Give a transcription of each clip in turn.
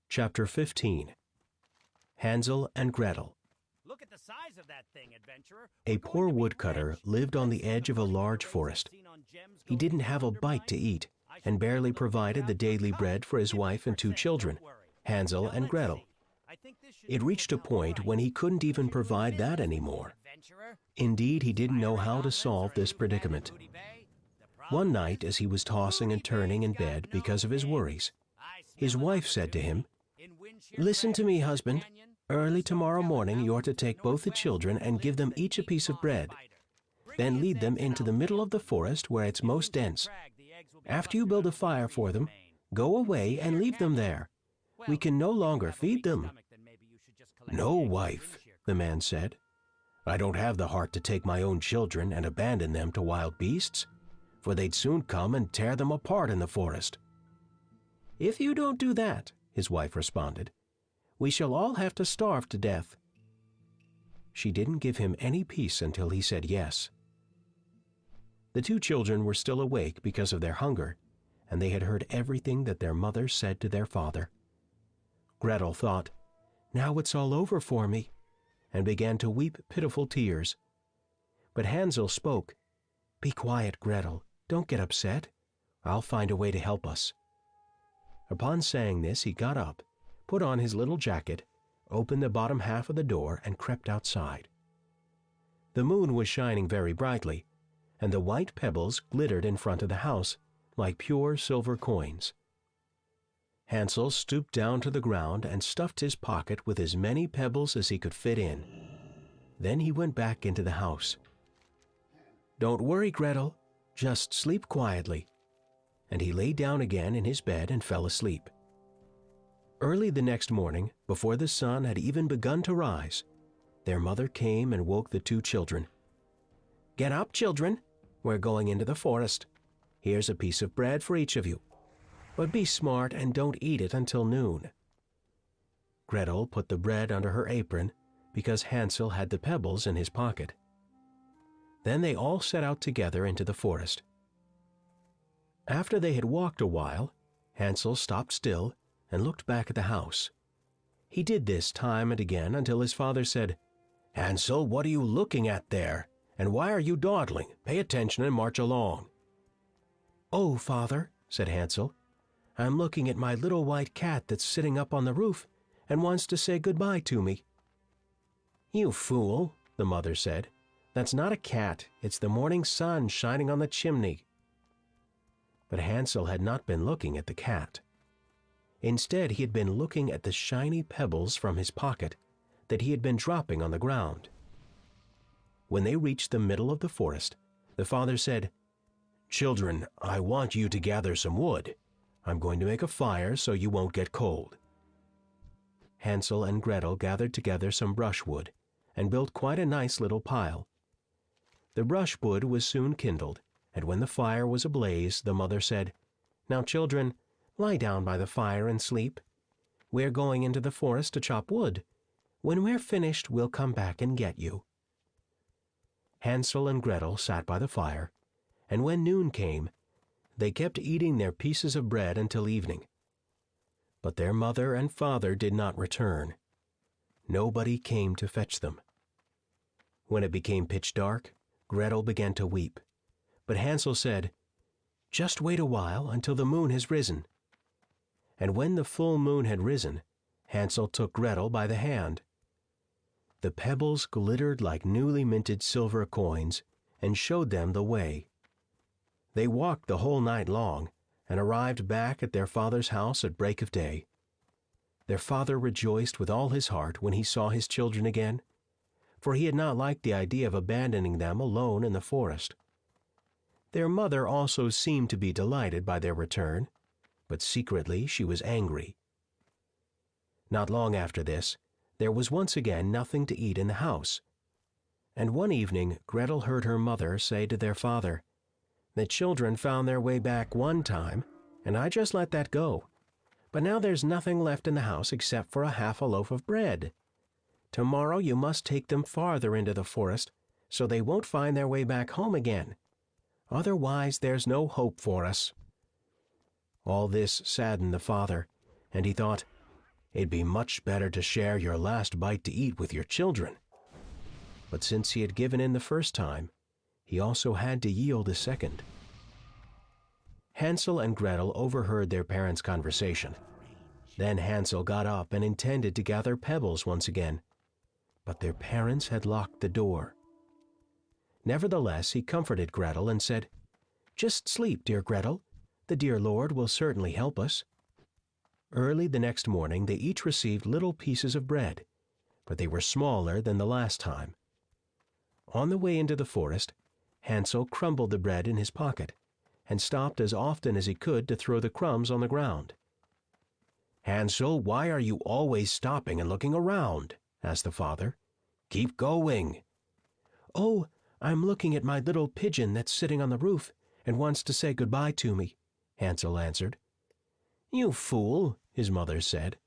Chapter 15. Hansel and Gretel. Look at the size of that thing, adventurer. A poor woodcutter lived on the edge of a large forest. He didn't have a bite to eat and barely provided the daily bread for his wife and 2 children, Hansel and Gretel. It reached a point when he couldn't even provide that anymore. Indeed, he didn't know how to solve this predicament. One night, as he was tossing and turning in bed because of his worries, his wife said to him, "Listen to me, husband. Early tomorrow morning you are to take both the children and give them each a piece of bread. Then lead them into the middle of the forest where it's most dense. After you build a fire for them, go away and leave them there. We can no longer feed them." "No, wife," the man said. "I don't have the heart to take my own children and abandon them to wild beasts, for they'd soon come and tear them apart in the forest." "If you don't do that," his wife responded, "we shall all have to starve to death." She didn't give him any peace until he said yes. The 2 children were still awake because of their hunger, and they had heard everything that their mother said to their father. Gretel thought, "Now it's all over for me," and began to weep pitiful tears. But Hansel spoke, "Be quiet, Gretel. Don't get upset. I'll find a way to help us." Upon saying this, he got up, put on his little jacket, opened the bottom half of the door, and crept outside. The moon was shining very brightly, and the white pebbles glittered in front of the house like pure silver coins. Hansel stooped down to the ground and stuffed his pocket with as many pebbles as he could fit in. Then he went back into the house. "Don't worry, Gretel. Just sleep quietly." And he lay down again in his bed and fell asleep. Early the next morning, before the sun had even begun to rise, their mother came and woke the 2 children. "Get up, children. We're going into the forest. Here's a piece of bread for each of you. But be smart and don't eat it until noon." Gretel put the bread under her apron because Hansel had the pebbles in his pocket. Then they all set out together into the forest. After they had walked a while, Hansel stopped still and looked back at the house. He did this time and again until his father said, "Hansel, what are you looking at there? And why are you dawdling? Pay attention and march along." "Oh, father," said Hansel, "I'm looking at my little white cat that's sitting up on the roof and wants to say goodbye to me." "You fool," the mother said. "That's not a cat. It's the morning sun shining on the chimney." But Hansel had not been looking at the cat. Instead, he had been looking at the shiny pebbles from his pocket that he had been dropping on the ground. When they reached the middle of the forest, the father said, "Children, I want you to gather some wood. I'm going to make a fire so you won't get cold." Hansel and Gretel gathered together some brushwood and built quite a nice little pile. The brushwood was soon kindled, and when the fire was ablaze, the mother said, "Now, children, lie down by the fire and sleep. We're going into the forest to chop wood. When we're finished, we'll come back and get you." Hansel and Gretel sat by the fire, and when noon came, they kept eating their pieces of bread until evening. But their mother and father did not return. Nobody came to fetch them. When it became pitch dark, Gretel began to weep, but Hansel said, "Just wait a while until the moon has risen." And when the full moon had risen, Hansel took Gretel by the hand. The pebbles glittered like newly minted silver coins and showed them the way. They walked the whole night long and arrived back at their father's house at break of day. Their father rejoiced with all his heart when he saw his children again, for he had not liked the idea of abandoning them alone in the forest. Their mother also seemed to be delighted by their return, but secretly she was angry. Not long after this, there was once again nothing to eat in the house, and one evening Gretel heard her mother say to their father, "The children found their way back one time, and I just let that go. But now there's nothing left in the house except for a half a loaf of bread. Tomorrow you must take them farther into the forest, so they won't find their way back home again. Otherwise, there's no hope for us." All this saddened the father, and he thought, It'd be much better to share your last bite to eat with your children." But since he had given in the first time, he also had to yield a second. Hansel and Gretel overheard their parents' conversation. Then Hansel got up and intended to gather pebbles once again, but their parents had locked the door. Nevertheless, he comforted Gretel and said, "Just sleep, dear Gretel. The dear Lord will certainly help us." Early the next morning they each received little pieces of bread, but they were smaller than the last time. On the way into the forest, Hansel crumbled the bread in his pocket and stopped as often as he could to throw the crumbs on the ground. "Hansel, why are you always stopping and looking around?" asked the father. "Keep going." "Oh, I'm looking at my little pigeon that's sitting on the roof and wants to say goodbye to me," Hansel answered. "You fool," his mother said.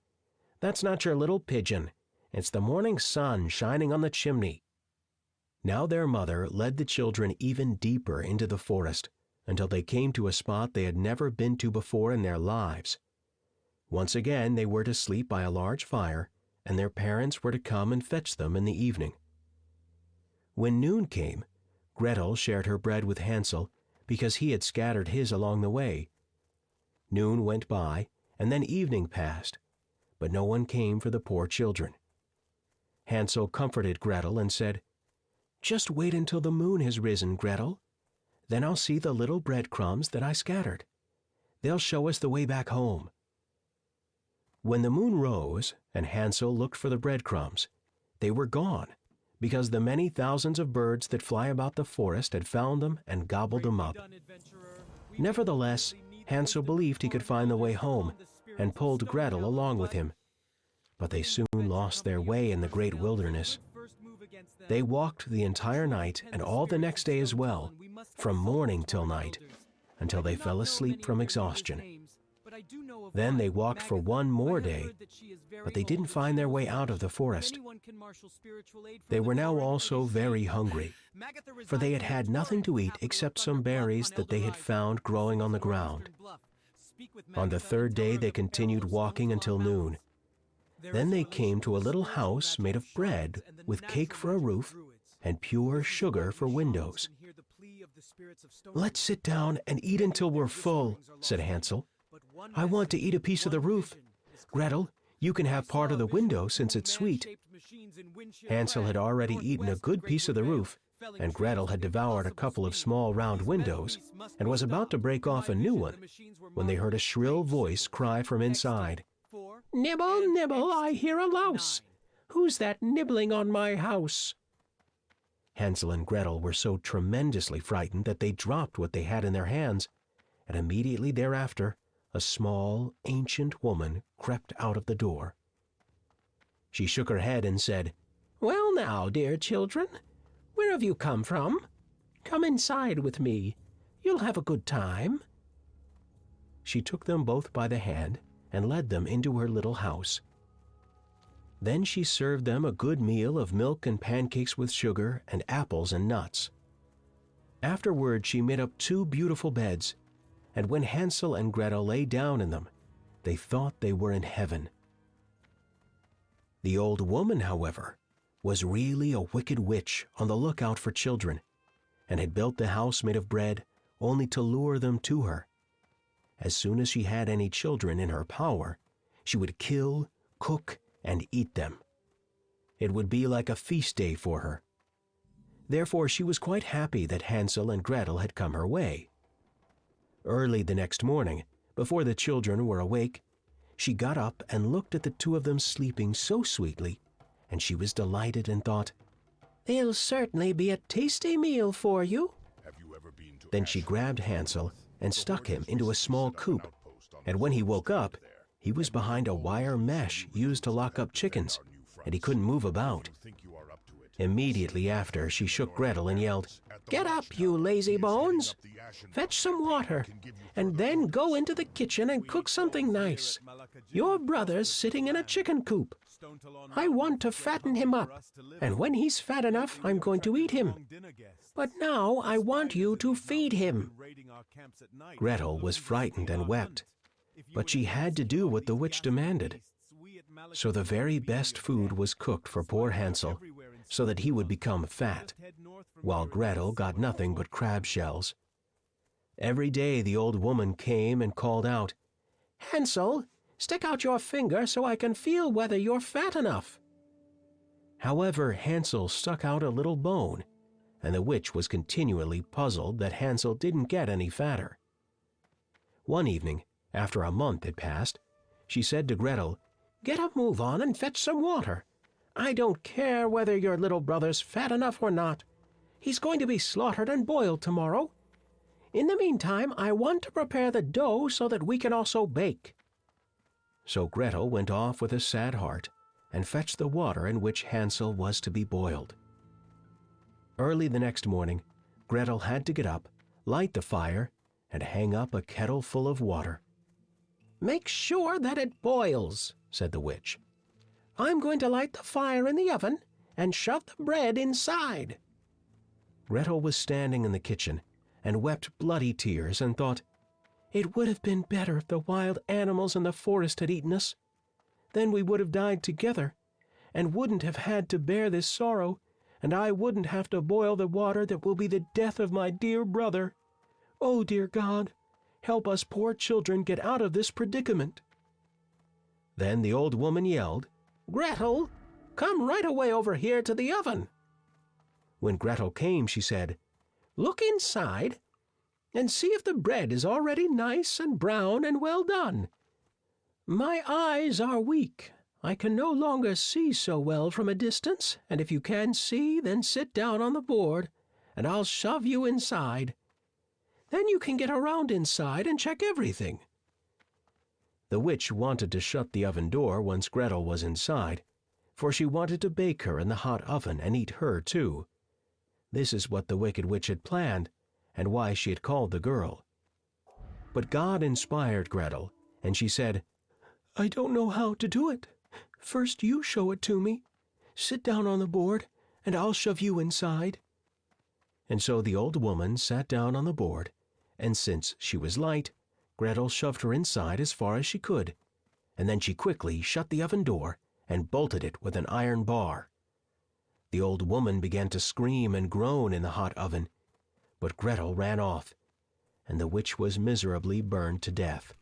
"That's not your little pigeon. It's the morning sun shining on the chimney." Now their mother led the children even deeper into the forest until they came to a spot they had never been to before in their lives. Once again they were to sleep by a large fire, and their parents were to come and fetch them in the evening. When noon came, Gretel shared her bread with Hansel because he had scattered his along the way. Noon went by, and then evening passed, but no one came for the poor children. Hansel comforted Gretel and said, "Just wait until the moon has risen, Gretel. Then I'll see the little breadcrumbs that I scattered. They'll show us the way back home." When the moon rose and Hansel looked for the breadcrumbs, they were gone, because the many thousands of birds that fly about the forest had found them and gobbled them up. Nevertheless, Hansel believed he could find the way home and pulled Gretel along with him. But they soon lost their way in the great wilderness. They walked the entire night and all the next day as well, from morning till night, until they fell asleep from exhaustion. Then they walked for one more day, but they didn't find their way out of the forest. They were now also very hungry, for they had had nothing to eat except some berries that they had found growing on the ground. On the third day they continued walking until noon. Then they came to a little house made of bread with cake for a roof and pure sugar for windows. "Let's sit down and eat until we're full," said Hansel. "I want to eat a piece of the roof. Gretel, you can have part of the window since it's sweet." Hansel had already eaten a good piece of the roof, and Gretel had devoured a couple of small round windows and was about to break off a new one when they heard a shrill voice cry from inside, "Nibble, nibble, I hear a louse. Who's that nibbling on my house?" Hansel and Gretel were so tremendously frightened that they dropped what they had in their hands, and immediately thereafter a small, ancient woman crept out of the door. She shook her head and said, "Well now, dear children, where have you come from? Come inside with me. You'll have a good time." She took them both by the hand and led them into her little house. Then she served them a good meal of milk and pancakes with sugar and apples and nuts. Afterward she made up 2 beautiful beds, and when Hansel and Gretel lay down in them, they thought they were in heaven. The old woman, however, was really a wicked witch on the lookout for children, and had built the house made of bread only to lure them to her. As soon as she had any children in her power, she would kill, cook, and eat them. It would be like a feast day for her. Therefore she was quite happy that Hansel and Gretel had come her way. Early the next morning, before the children were awake, she got up and looked at the 2 of them sleeping so sweetly, and she was delighted and thought, "They'll certainly be a tasty meal for you." Then she grabbed Hansel and stuck him into a small coop, and when he woke up, he was behind a wire mesh used to lock up chickens, and he couldn't move about. Immediately after, she shook Gretel and yelled, "Get up, you lazy bones! Fetch some water, and then go into the kitchen and cook something nice. Your brother's sitting in a chicken coop. I want to fatten him up, and when he's fat enough, I'm going to eat him. But now I want you to feed him." Gretel was frightened and wept, but she had to do what the witch demanded. So the very best food was cooked for poor Hansel, so that he would become fat, while Gretel got nothing but crab shells. Every day the old woman came and called out, "Hansel, stick out your finger so I can feel whether you're fat enough." However, Hansel stuck out a little bone, and the witch was continually puzzled that Hansel didn't get any fatter. One evening, after a month had passed, she said to Gretel, "Get a move on and fetch some water. I don't care whether your little brother's fat enough or not. He's going to be slaughtered and boiled tomorrow. In the meantime, I want to prepare the dough so that we can also bake." So Gretel went off with a sad heart and fetched the water in which Hansel was to be boiled. Early the next morning, Gretel had to get up, light the fire, and hang up a kettle full of water. "Make sure that it boils," said the witch. "I'm going to light the fire in the oven and shove the bread inside." Gretel was standing in the kitchen and wept bloody tears and thought, "It would have been better if the wild animals in the forest had eaten us. Then we would have died together and wouldn't have had to bear this sorrow, and I wouldn't have to boil the water that will be the death of my dear brother. Oh, dear God, help us poor children get out of this predicament." Then the old woman yelled, "Gretel, come right away over here to the oven." When Gretel came, she said, "Look inside and see if the bread is already nice and brown and well done. My eyes are weak. I can no longer see so well from a distance, and if you can see, then sit down on the board, and I'll shove you inside. Then you can get around inside and check everything." The witch wanted to shut the oven door once Gretel was inside, for she wanted to bake her in the hot oven and eat her too. This is what the wicked witch had planned, and why she had called the girl. But God inspired Gretel, and she said, "I don't know how to do it. First you show it to me. Sit down on the board, and I'll shove you inside." And so the old woman sat down on the board, and since she was light, Gretel shoved her inside as far as she could, and then she quickly shut the oven door and bolted it with an iron bar. The old woman began to scream and groan in the hot oven, but Gretel ran off, and the witch was miserably burned to death.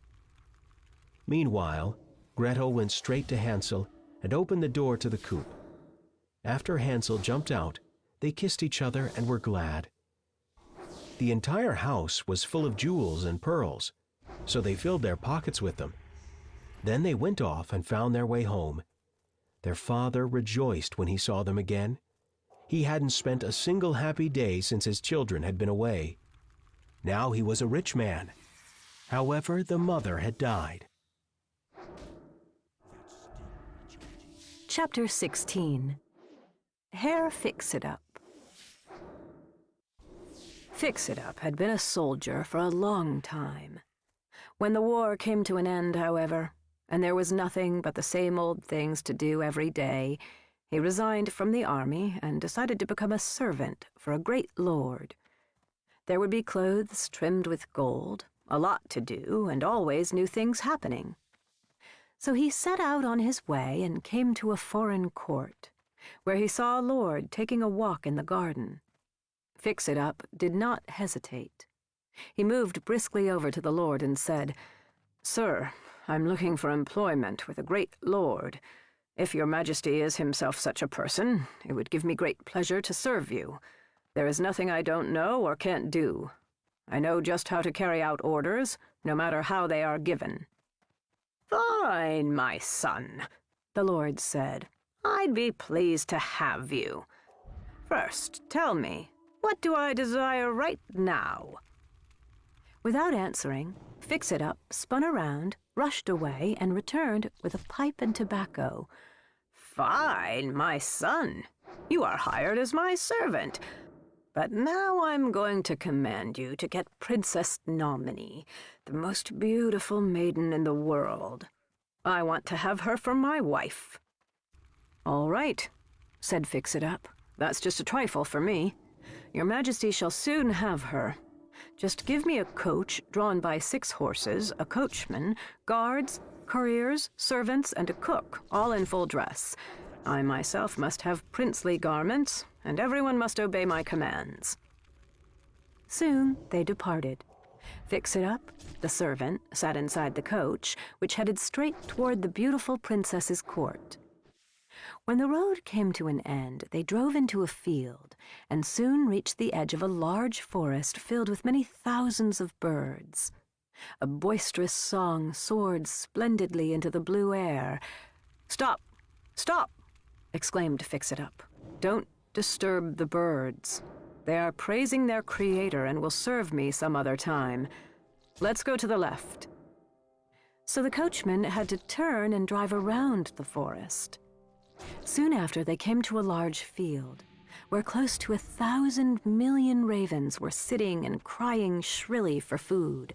Meanwhile, Gretel went straight to Hansel and opened the door to the coop. After Hansel jumped out, they kissed each other and were glad. The entire house was full of jewels and pearls, so they filled their pockets with them. Then they went off and found their way home. Their father rejoiced when he saw them again. He hadn't spent a single happy day since his children had been away. Now he was a rich man. However, the mother had died. Chapter 16. Herr Fix-It-Up. Fix-It-Up had been a soldier for a long time. When the war came to an end, however, and there was nothing but the same old things to do every day, he resigned from the army and decided to become a servant for a great lord. There would be clothes trimmed with gold, a lot to do, and always new things happening. So he set out on his way and came to a foreign court, where he saw a lord taking a walk in the garden. Fix-It-Up did not hesitate. He moved briskly over to the lord and said, "Sir, I'm looking for employment with a great lord. If your majesty is himself such a person, it would give me great pleasure to serve you. There is nothing I don't know or can't do. I know just how to carry out orders, no matter how they are given." "Fine, my son," the lord said. "I'd be pleased to have you. First, tell me, what do I desire right now?" Without answering, Fix-It-Up spun around, rushed away, and returned with a pipe and tobacco. "Fine, my son. You are hired as my servant. But now I'm going to command you to get Princess Nomini, the most beautiful maiden in the world. I want to have her for my wife." "All right," said Fix-It-Up. "That's just a trifle for me. Your majesty shall soon have her. Just give me a coach drawn by 6 horses, a coachman, guards, couriers, servants, and a cook, all in full dress. I myself must have princely garments, and everyone must obey my commands." Soon they departed. Fix-It-Up, the servant, sat inside the coach, which headed straight toward the beautiful princess's court. When the road came to an end, they drove into a field, and soon reached the edge of a large forest filled with many thousands of birds. A boisterous song soared splendidly into the blue air. "Stop! Stop!" exclaimed Fix-It-Up. "Don't disturb the birds. They are praising their creator and will serve me some other time. Let's go to the left." So the coachman had to turn and drive around the forest. Soon after, they came to a large field, where close to 1,000 million ravens were sitting and crying shrilly for food.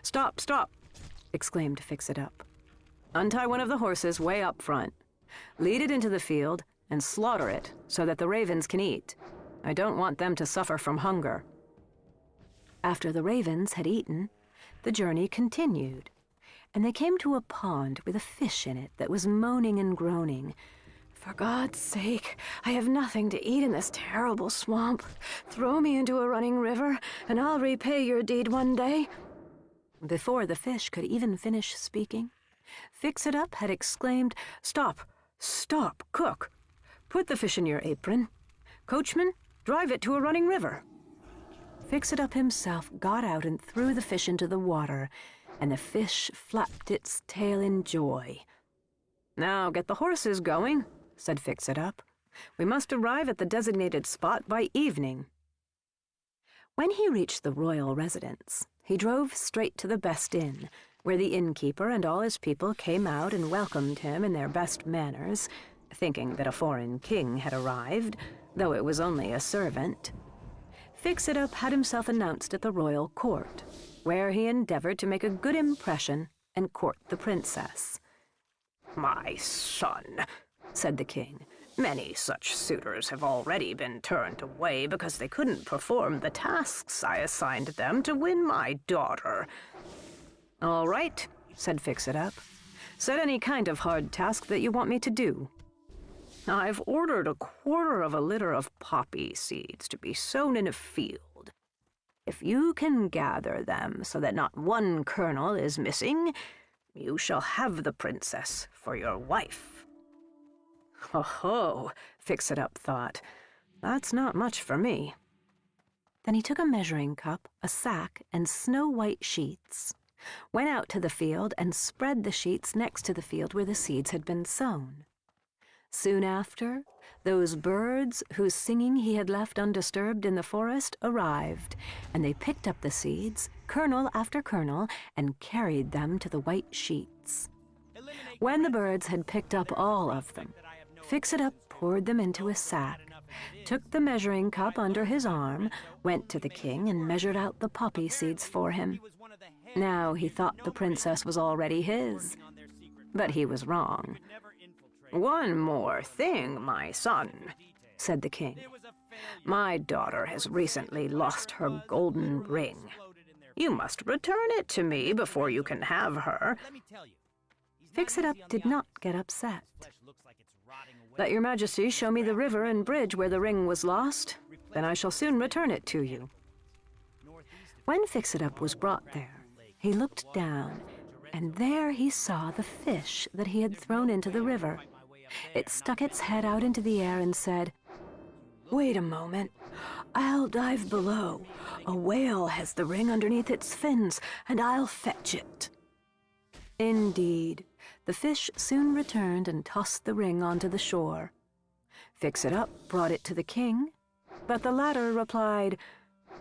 "Stop, stop!" exclaimed Fix-It-Up. "Untie one of the horses way up front. Lead it into the field and slaughter it so that the ravens can eat. I don't want them to suffer from hunger." After the ravens had eaten, the journey continued, and they came to a pond with a fish in it that was moaning and groaning. "For God's sake, I have nothing to eat in this terrible swamp. Throw me into a running river, and I'll repay your deed one day." Before the fish could even finish speaking, Fix-It-Up had exclaimed, "Stop! Stop, cook! Put the fish in your apron. Coachman, drive it to a running river." Fix-It-Up himself got out and threw the fish into the water, and the fish flapped its tail in joy. "Now get the horses going," said Fix-It-Up. "We must arrive at the designated spot by evening." When he reached the royal residence, he drove straight to the best inn, where the innkeeper and all his people came out and welcomed him in their best manners, thinking that a foreign king had arrived, though it was only a servant. Fix-It-Up had himself announced at the royal court, where he endeavored to make a good impression and court the princess. "My son," said the king, "many such suitors have already been turned away because they couldn't perform the tasks I assigned them to win my daughter." "All right," said Fix-It-Up. "Set any kind of hard task that you want me to do." "I've ordered 1/4 of a liter of poppy seeds to be sown in a field. If you can gather them so that not one kernel is missing, you shall have the princess for your wife." "Ho-ho," Fix-It-Up thought. "That's not much for me." Then he took a measuring cup, a sack, and snow-white sheets, went out to the field and spread the sheets next to the field where the seeds had been sown. Soon after, those birds whose singing he had left undisturbed in the forest arrived, and they picked up the seeds, kernel after kernel, and carried them to the white sheets. When the birds had picked up all of them, Fix-It-Up poured them into a sack, took the measuring cup under his arm, went to the king and measured out the poppy seeds for him. Now he thought the princess was already his, but he was wrong. "One more thing, my son," said the king. "My daughter has recently lost her golden ring. You must return it to me before you can have her." Fix-It-Up did not get upset. "Let your majesty show me the river and bridge where the ring was lost. Then I shall soon return it to you." When Fix-It-Up was brought there, he looked down, and there he saw the fish that he had thrown into the river. It stuck its head out into the air and said, "Wait a moment. I'll dive below. A whale has the ring underneath its fins, and I'll fetch it." Indeed, the fish soon returned and tossed the ring onto the shore. Fix-It-Up brought it to the king, but the latter replied,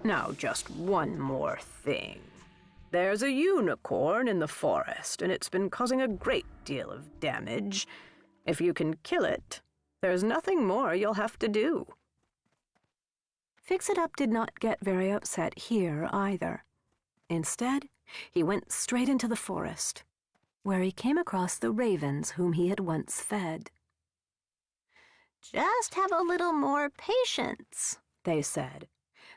"Now just one more thing. There's a unicorn in the forest, and it's been causing a great deal of damage. If you can kill it, there's nothing more you'll have to do." Fix-It-Up did not get very upset here either. Instead, he went straight into the forest, where he came across the ravens whom he had once fed. "Just have a little more patience," they said.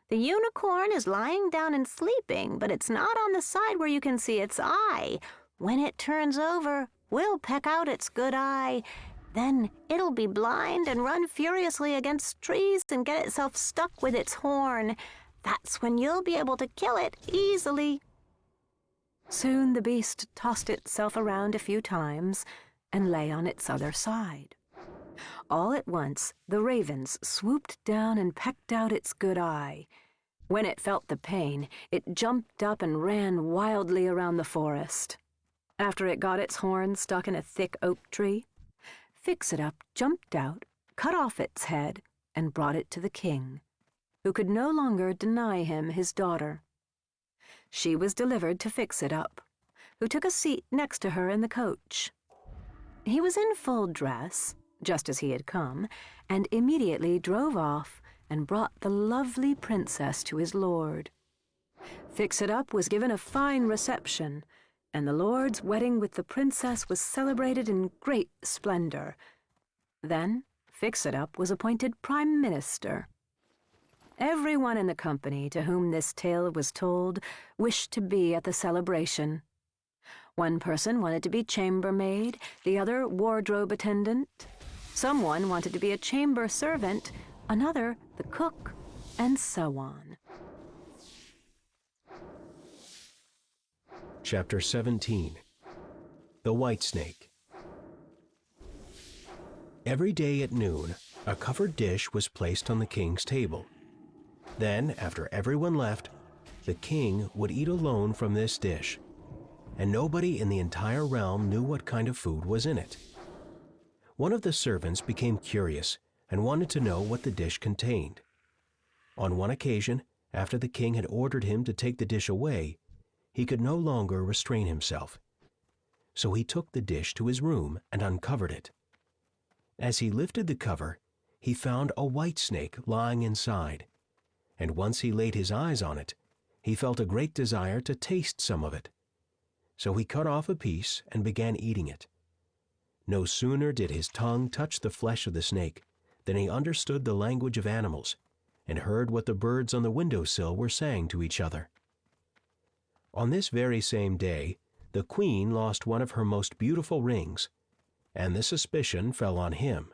"The unicorn is lying down and sleeping, but it's not on the side where you can see its eye. When it turns over, we'll peck out its good eye. Then it'll be blind and run furiously against trees and get itself stuck with its horn. That's when you'll be able to kill it easily." Soon the beast tossed itself around a few times and lay on its other side. All at once, the ravens swooped down and pecked out its good eye. When it felt the pain, it jumped up and ran wildly around the forest. After it got its horn stuck in a thick oak tree, Fix-It-Up jumped out, cut off its head, and brought it to the king, who could no longer deny him his daughter. She was delivered to Fix-It-Up, who took a seat next to her in the coach. He was in full dress, just as he had come, and immediately drove off and brought the lovely princess to his lord. Fix-It-Up was given a fine reception, and the lord's wedding with the princess was celebrated in great splendor. Then Fix-It-Up was appointed prime minister. Everyone in the company to whom this tale was told wished to be at the celebration. One person wanted to be chambermaid, the other wardrobe attendant. Someone wanted to be a chamber servant, another the cook, and so on. Chapter 17. The White Snake. Every day at noon, a covered dish was placed on the king's table. Then, after everyone left, the king would eat alone from this dish, and nobody in the entire realm knew what kind of food was in it. One of the servants became curious and wanted to know what the dish contained. On one occasion, after the king had ordered him to take the dish away, he could no longer restrain himself. So he took the dish to his room and uncovered it. As he lifted the cover, he found a white snake lying inside, and once he laid his eyes on it, he felt a great desire to taste some of it. So he cut off a piece and began eating it. No sooner did his tongue touch the flesh of the snake than he understood the language of animals and heard what the birds on the windowsill were saying to each other. On this very same day, the queen lost one of her most beautiful rings, and the suspicion fell on him.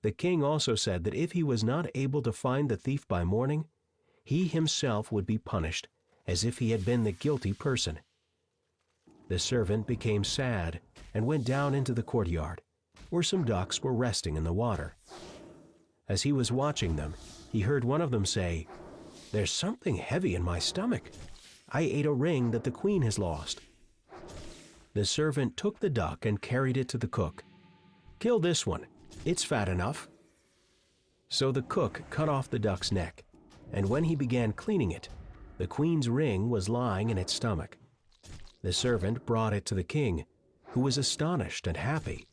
The king also said that if he was not able to find the thief by morning, he himself would be punished as if he had been the guilty person. The servant became sad and went down into the courtyard, where some ducks were resting in the water. As he was watching them, he heard one of them say, "There's something heavy in my stomach. I ate a ring that the queen has lost." The servant took the duck and carried it to the cook. "Kill this one. It's fat enough." So the cook cut off the duck's neck, and when he began cleaning it, the queen's ring was lying in its stomach. The servant brought it to the king, who was astonished and happy.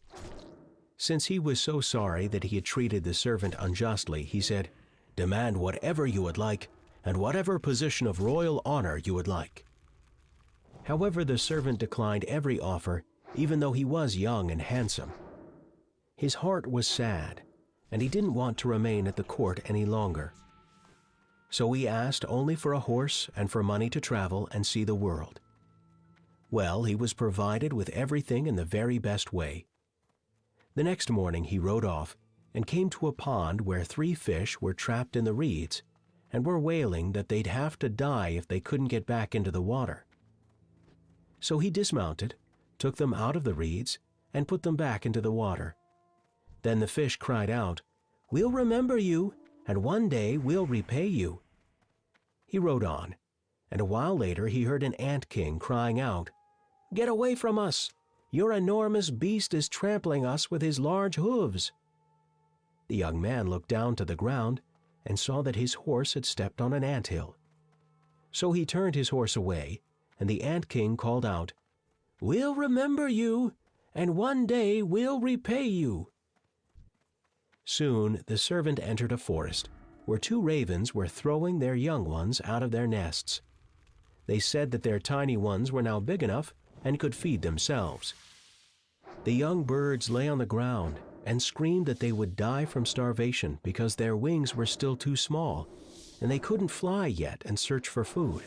Since he was so sorry that he had treated the servant unjustly, he said, "Demand whatever you would like, and whatever position of royal honor you would like." However, the servant declined every offer, even though he was young and handsome. His heart was sad, and he didn't want to remain at the court any longer. So he asked only for a horse and for money to travel and see the world. Well, he was provided with everything in the very best way. The next morning he rode off and came to a pond where 3 fish were trapped in the reeds and were wailing that they'd have to die if they couldn't get back into the water. So he dismounted, took them out of the reeds, and put them back into the water. Then the fish cried out, "We'll remember you, and one day we'll repay you." He rode on, and a while later he heard an ant king crying out, "Get away from us! Your enormous beast is trampling us with his large hooves." The young man looked down to the ground and saw that his horse had stepped on an anthill. So he turned his horse away, and the ant king called out, "We'll remember you, and one day we'll repay you." Soon the servant entered a forest where 2 ravens were throwing their young ones out of their nests. They said that their tiny ones were now big enough and could feed themselves. The young birds lay on the ground and screamed that they would die from starvation because their wings were still too small and they couldn't fly yet and search for food.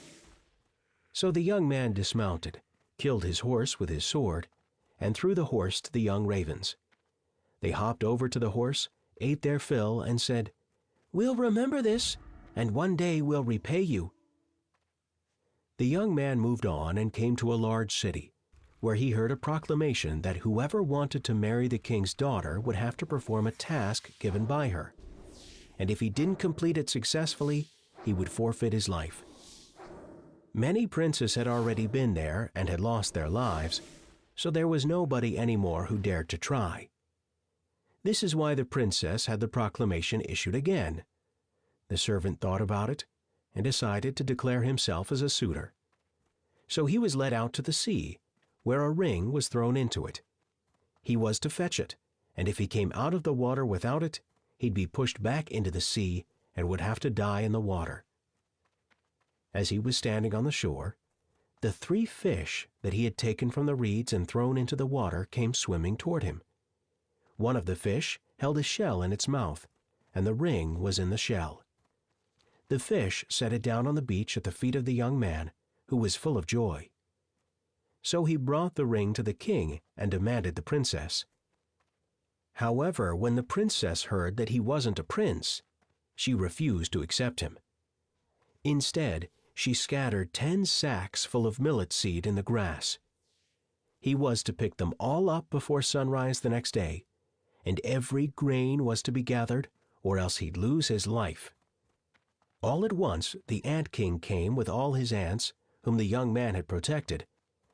So the young man dismounted, killed his horse with his sword, and threw the horse to the young ravens. They hopped over to the horse, ate their fill, and said, "We'll remember this, and one day we'll repay you." The young man moved on and came to a large city, where he heard a proclamation that whoever wanted to marry the king's daughter would have to perform a task given by her, and if he didn't complete it successfully, he would forfeit his life. Many princes had already been there and had lost their lives, so there was nobody anymore who dared to try. This is why the princess had the proclamation issued again. The servant thought about it and decided to declare himself as a suitor. So he was led out to the sea, where a ring was thrown into it. He was to fetch it, and if he came out of the water without it, he'd be pushed back into the sea and would have to die in the water. As he was standing on the shore, the 3 fish that he had taken from the reeds and thrown into the water came swimming toward him. One of the fish held a shell in its mouth, and the ring was in the shell. The fish set it down on the beach at the feet of the young man, who was full of joy. So he brought the ring to the king and demanded the princess. However, when the princess heard that he wasn't a prince, she refused to accept him. Instead, she scattered 10 sacks full of millet seed in the grass. He was to pick them all up before sunrise the next day, and every grain was to be gathered, or else he'd lose his life. All at once the ant king came with all his ants, whom the young man had protected,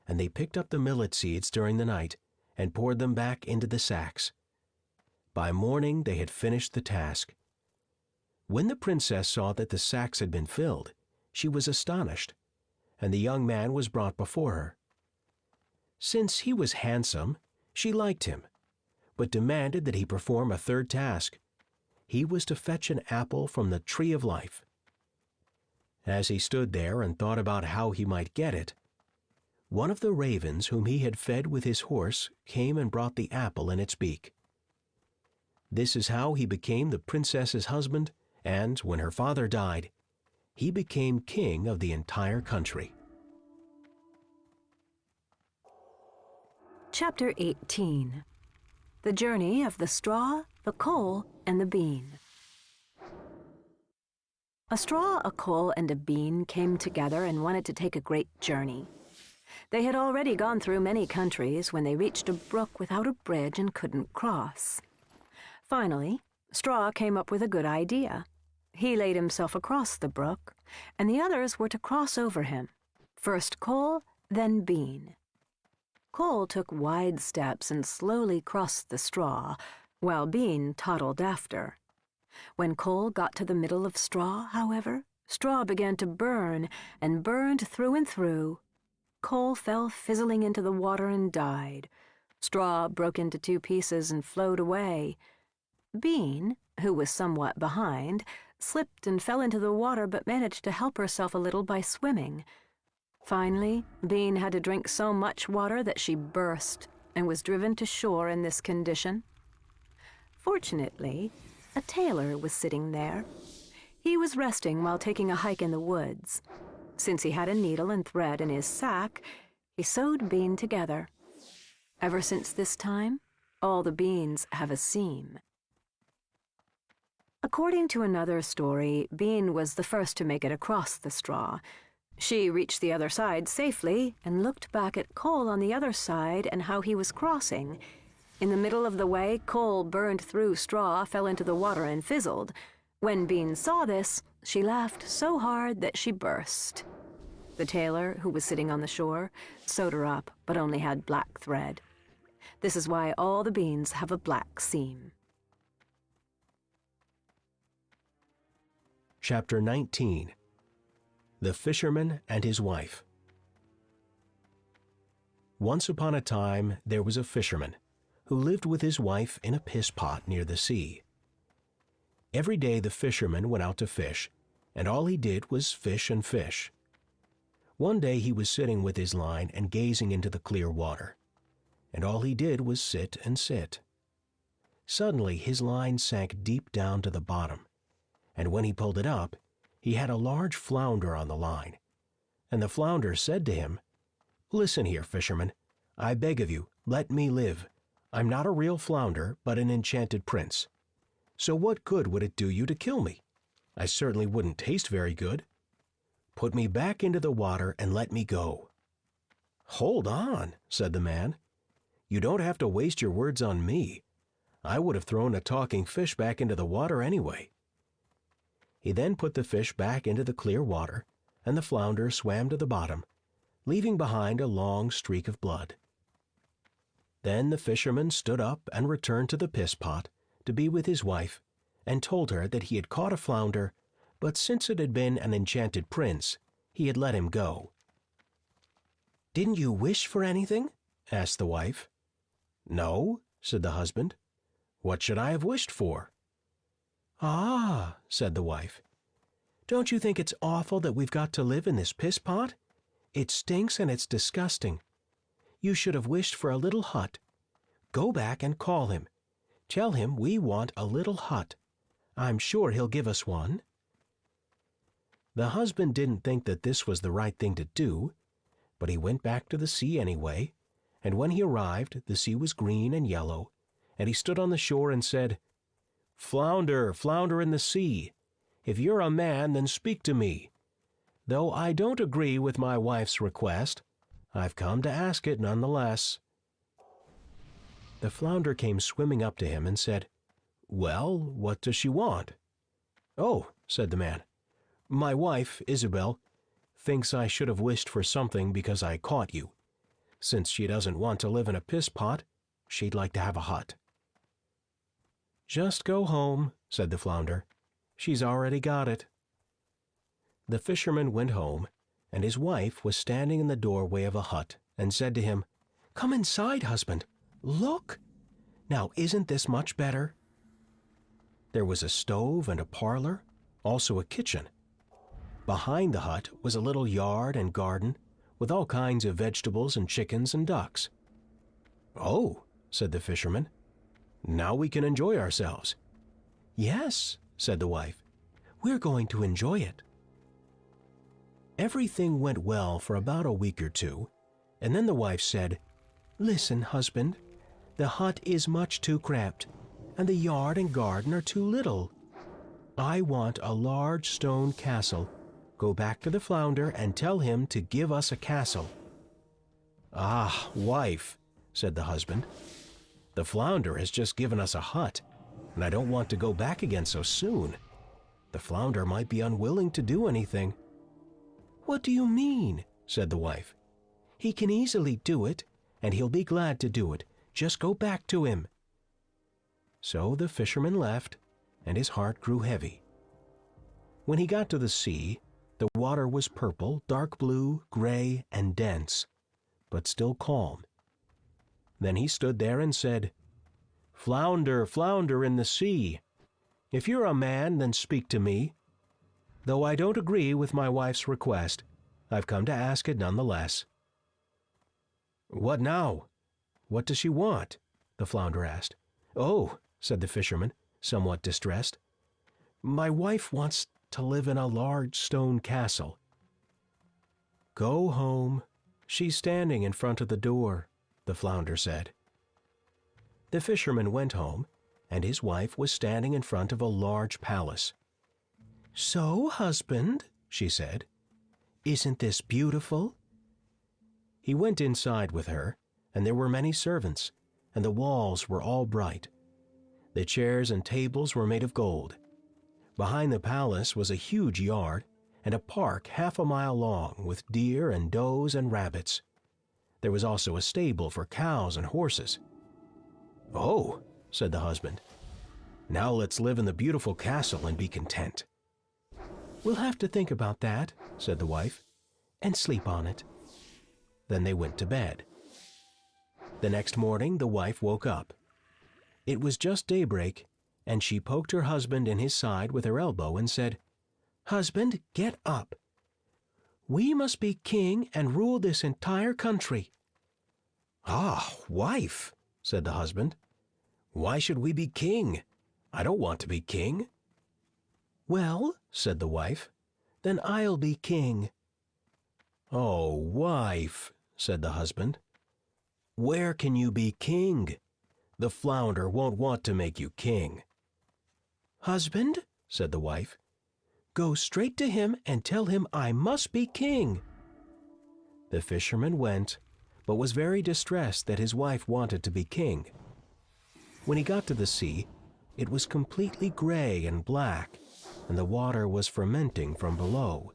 and they picked up the millet seeds during the night and poured them back into the sacks. By morning they had finished the task. When the princess saw that the sacks had been filled, she was astonished, and the young man was brought before her. Since he was handsome, she liked him, but demanded that he perform a 3rd task. He was to fetch an apple from the tree of life. As he stood there and thought about how he might get it, one of the ravens whom he had fed with his horse came and brought the apple in its beak. This is how he became the princess's husband, and when her father died, he became king of the entire country. Chapter 18. The Journey of the Straw, the Coal, and the Bean. A straw, a coal, and a bean came together and wanted to take a great journey. They had already gone through many countries when they reached a brook without a bridge and couldn't cross. Finally, Straw came up with a good idea. He laid himself across the brook, and the others were to cross over him. First Coal, then Bean. Coal took wide steps and slowly crossed the straw, while Bean toddled after. When Coal got to the middle of Straw, however, Straw began to burn, and burned through and through. Coal fell fizzling into the water and died. Straw broke into 2 pieces and flowed away. Bean, who was somewhat behind, slipped and fell into the water but managed to help herself a little by swimming. Finally, Bean had to drink so much water that she burst and was driven to shore in this condition. Fortunately, a tailor was sitting there. He was resting while taking a hike in the woods. Since he had a needle and thread in his sack, he sewed Bean together. Ever since this time, all the beans have a seam. According to another story, Bean was the first to make it across the straw. She reached the other side safely and looked back at Coal on the other side and how he was crossing. In the middle of the way, Coal burned through Straw, fell into the water, and fizzled. When Bean saw this, she laughed so hard that she burst. The tailor, who was sitting on the shore, sewed her up, but only had black thread. This is why all the beans have a black seam. Chapter 19. The Fisherman and His Wife. Once upon a time there was a fisherman who lived with his wife in a piss-pot near the sea. Every day the fisherman went out to fish, and all he did was fish and fish. One day he was sitting with his line and gazing into the clear water, and all he did was sit and sit. Suddenly his line sank deep down to the bottom, and when he pulled it up, he had a large flounder on the line, and the flounder said to him, Listen here, fisherman. I beg of you, let me live. I'm not a real flounder, but an enchanted prince. So what good would it do you to kill me? I certainly wouldn't taste very good. Put me back into the water and let me go." "Hold on," said the man. "You don't have to waste your words on me. I would have thrown a talking fish back into the water anyway." He then put the fish back into the clear water, and the flounder swam to the bottom, leaving behind a long streak of blood. Then the fisherman stood up and returned to the piss pot to be with his wife, and told her that he had caught a flounder, but since it had been an enchanted prince, he had let him go. "Didn't you wish for anything?" asked the wife. "No," said the husband. "What should I have wished for?" "Ah," said the wife. "Don't you think it's awful that we've got to live in this piss pot? It stinks and it's disgusting. You should have wished for a little hut. Go back and call him. Tell him we want a little hut. I'm sure he'll give us one." The husband didn't think that this was the right thing to do, but he went back to the sea anyway, and when he arrived the sea was green and yellow, and he stood on the shore and said, "Flounder, flounder in the sea, if you're a man, then speak to me. Though I don't agree with my wife's request, I've come to ask it nonetheless." The flounder came swimming up to him and said, "Well, what does she want?" "Oh," said the man, "my wife, Isabel, thinks I should have wished for something because I caught you. Since she doesn't want to live in a piss pot, she'd like to have a hut." "Just go home," said the flounder. "She's already got it." The fisherman went home, and his wife was standing in the doorway of a hut and said to him, "Come inside, husband. Look! Now isn't this much better?" There was a stove and a parlor, also a kitchen. Behind the hut was a little yard and garden with all kinds of vegetables and chickens and ducks. "Oh," said the fisherman, "now we can enjoy ourselves." "Yes," said the wife, "we're going to enjoy it." Everything went well for about a week or two, and then the wife said, "Listen, husband, the hut is much too cramped, and the yard and garden are too little. I want a large stone castle. Go back to the flounder and tell him to give us a castle." "Ah, wife," said the husband, "the flounder has just given us a hut, and I don't want to go back again so soon. The flounder might be unwilling to do anything." "What do you mean?" said the wife. "He can easily do it, and he'll be glad to do it. Just go back to him." So the fisherman left, and his heart grew heavy. When he got to the sea, the water was purple, dark blue, gray, and dense, but still calm. Then he stood there and said, "Flounder, flounder in the sea, if you're a man, then speak to me. Though I don't agree with my wife's request, I've come to ask it nonetheless." "What now? What does she want?" the flounder asked. "Oh," said the fisherman, somewhat distressed, "my wife wants to live in a large stone castle." "Go home. She's standing in front of the door," the flounder said. The fisherman went home, and his wife was standing in front of a large palace. "So, husband," she said, "isn't this beautiful?" He went inside with her, and there were many servants, and the walls were all bright. The chairs and tables were made of gold. Behind the palace was a huge yard, and a park half a mile long with deer and does and rabbits. There was also a stable for cows and horses. "Oh," said the husband, "now let's live in the beautiful castle and be content." "We'll have to think about that," said the wife, "and sleep on it." Then they went to bed. The next morning the wife woke up. It was just daybreak, and she poked her husband in his side with her elbow and said, "Husband, get up. We must be king and rule this entire country." "Ah, wife," said the husband, "why should we be king? I don't want to be king." "Well," said the wife, "then I'll be king." "Oh, wife," said the husband. "Where can you be king? The flounder won't want to make you king." "Husband," said the wife, "go straight to him and tell him I must be king." The fisherman went, but was very distressed that his wife wanted to be king. When he got to the sea, it was completely gray and black, and the water was fermenting from below.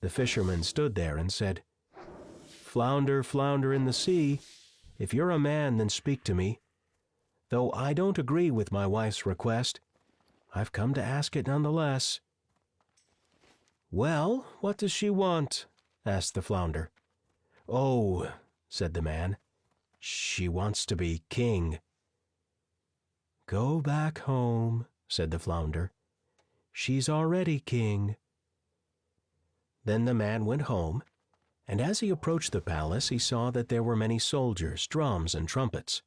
The fisherman stood there and said, "Flounder, flounder in the sea, if you're a man, then speak to me. Though I don't agree with my wife's request, I've come to ask it nonetheless." "Well, what does she want?" asked the flounder. "Oh," said the man, "she wants to be king." "Go back home," said the flounder. "She's already king." Then the man went home, and as he approached the palace he saw that there were many soldiers, drums, and trumpets.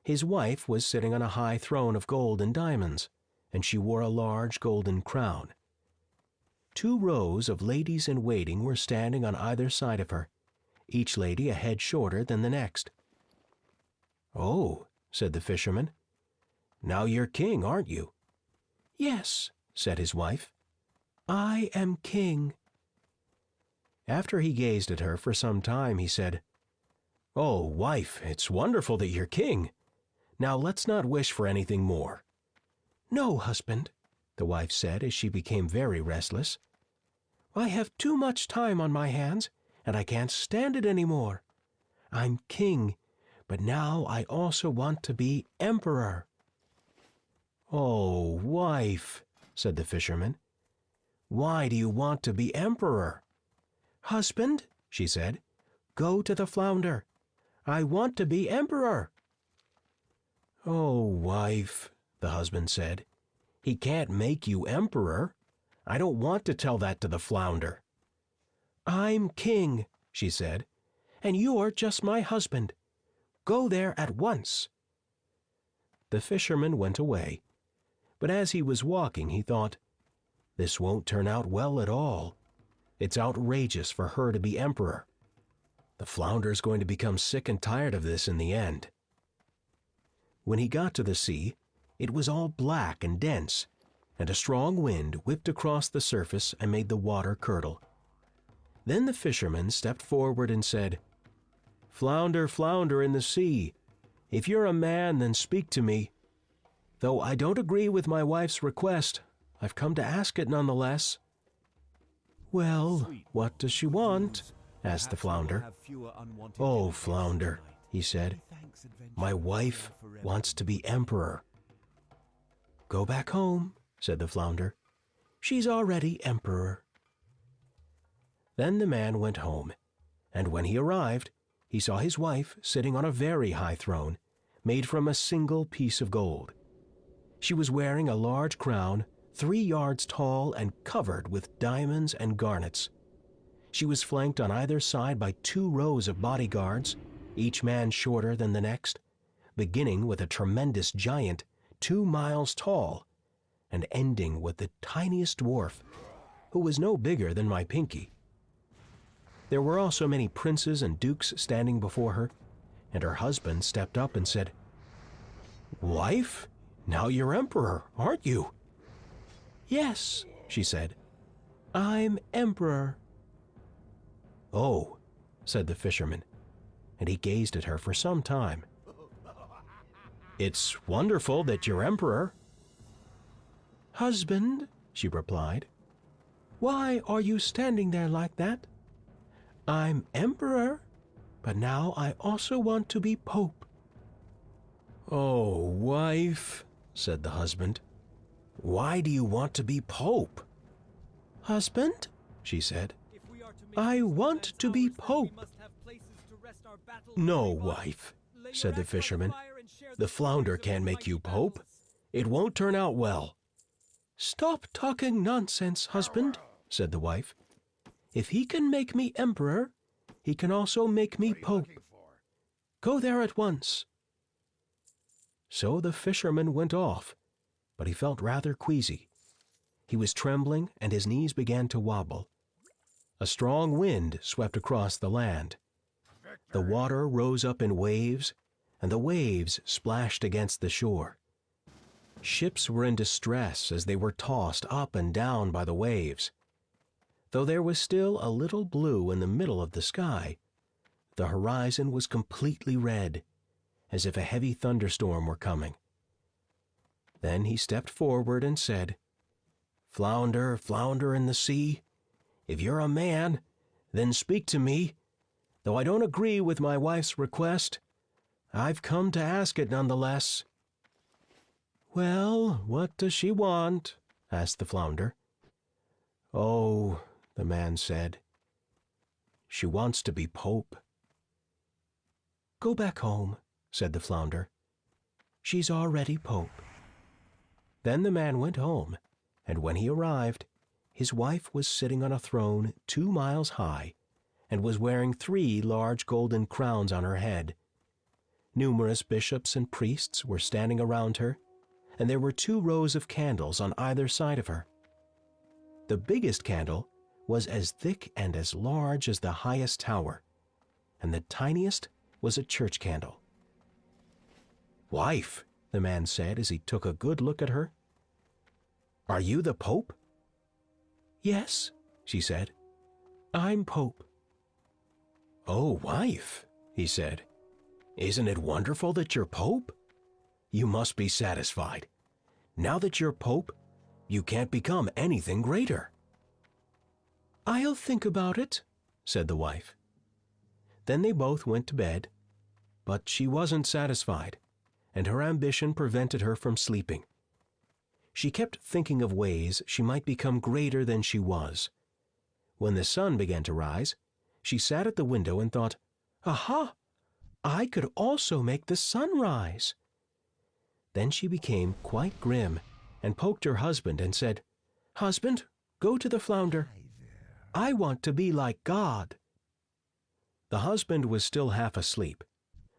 His wife was sitting on a high throne of gold and diamonds, and she wore a large golden crown. 2 rows of ladies-in-waiting were standing on either side of her, each lady a head shorter than the next. "Oh," said the fisherman, "now you're king, aren't you?" "Yes," said his wife, "I am king." After he gazed at her for some time, he said, "Oh, wife, it's wonderful that you're king. Now let's not wish for anything more." "No, husband," the wife said as she became very restless. "I have too much time on my hands, and I can't stand it any more. I'm king, but now I also want to be emperor." "Oh, wife," said the fisherman, "why do you want to be emperor?" "Husband," she said, "go to the flounder. I want to be emperor." "Oh, wife," the husband said, "he can't make you emperor. I don't want to tell that to the flounder." "I'm king," she said, "and you're just my husband. Go there at once." The fisherman went away, but as he was walking he thought, "This won't turn out well at all. It's outrageous for her to be emperor. The flounder's going to become sick and tired of this in the end." When he got to the sea, it was all black and dense, and a strong wind whipped across the surface and made the water curdle. Then the fisherman stepped forward and said, "Flounder, flounder in the sea, if you're a man, then speak to me. Though I don't agree with my wife's request, I've come to ask it nonetheless." "Well, what does she want?" asked the flounder. "Oh, flounder," he said, "my wife wants to be emperor." "Go back home," said the flounder. "She's already emperor." Then the man went home, and when he arrived, he saw his wife sitting on a very high throne, made from a single piece of gold. She was wearing a large crown, 3 yards tall and covered with diamonds and garnets. She was flanked on either side by 2 rows of bodyguards, each man shorter than the next, beginning with a tremendous giant 2 miles tall, and ending with the tiniest dwarf, who was no bigger than my pinky. There were also many princes and dukes standing before her, and her husband stepped up and said, "Wife, now you're emperor, aren't you?" "Yes," she said, "I'm emperor." "Oh," said the fisherman, and he gazed at her for some time. "It's wonderful that you're emperor." "Husband," she replied, "why are you standing there like that? I'm emperor, but now I also want to be pope." "Oh, wife," said the husband, "why do you want to be pope?" "Husband," she said, "I want to be pope." "No, wife," said the fisherman, "the flounder can't make you pope. It won't turn out well." "Stop talking nonsense, husband," said the wife. "If he can make me emperor, he can also make me pope. Go there at once." So the fisherman went off, but he felt rather queasy. He was trembling and his knees began to wobble. A strong wind swept across the land, The water rose up in waves, and the waves splashed against the shore. Ships were in distress as they were tossed up and down by the waves. Though there was still a little blue in the middle of the sky, the horizon was completely red, as if a heavy thunderstorm were coming. Then he stepped forward and said, "Flounder, flounder in the sea, if you're a man, then speak to me. Though I don't agree with my wife's request, I've come to ask it nonetheless." "Well, what does she want?" asked the flounder. "Oh," the man said, "she wants to be pope." "Go back home," said the flounder. "She's already pope." Then the man went home, and when he arrived, his wife was sitting on a throne 2 miles high, and was wearing 3 large golden crowns on her head. Numerous bishops and priests were standing around her, and there were 2 rows of candles on either side of her. The biggest candle was as thick and as large as the highest tower, and the tiniest was a church candle. "Wife," the man said as he took a good look at her, "are you the Pope?" "Yes," she said, "I'm Pope." "Oh, wife," he said, "isn't it wonderful that you're Pope? You must be satisfied. Now that you're Pope, you can't become anything greater." "I'll think about it," said the wife. Then they both went to bed, but she wasn't satisfied, and her ambition prevented her from sleeping. She kept thinking of ways she might become greater than she was. When the sun began to rise, she sat at the window and thought, "Aha! I could also make the sun rise." Then she became quite grim and poked her husband and said, "Husband, go to the flounder. I want to be like God." The husband was still half asleep,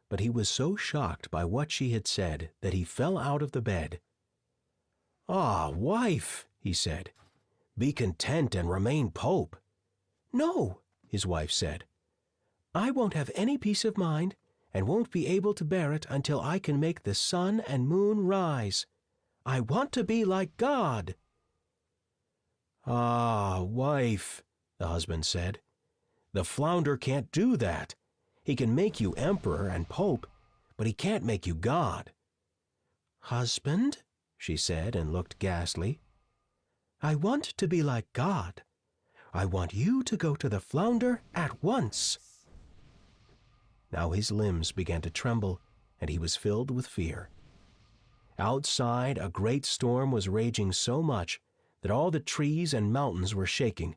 but he was so shocked by what she had said that he fell out of the bed. "Ah, wife," he said, "be content and remain Pope." "No," his wife said, "I won't have any peace of mind and won't be able to bear it until I can make the sun and moon rise. I want to be like God." "Ah, wife," the husband said, "the flounder can't do that. He can make you emperor and pope, but he can't make you God." "Husband," she said, and looked ghastly, "I want to be like God. I want you to go to the flounder at once." Now his limbs began to tremble, and he was filled with fear. Outside, a great storm was raging so much that all the trees and mountains were shaking.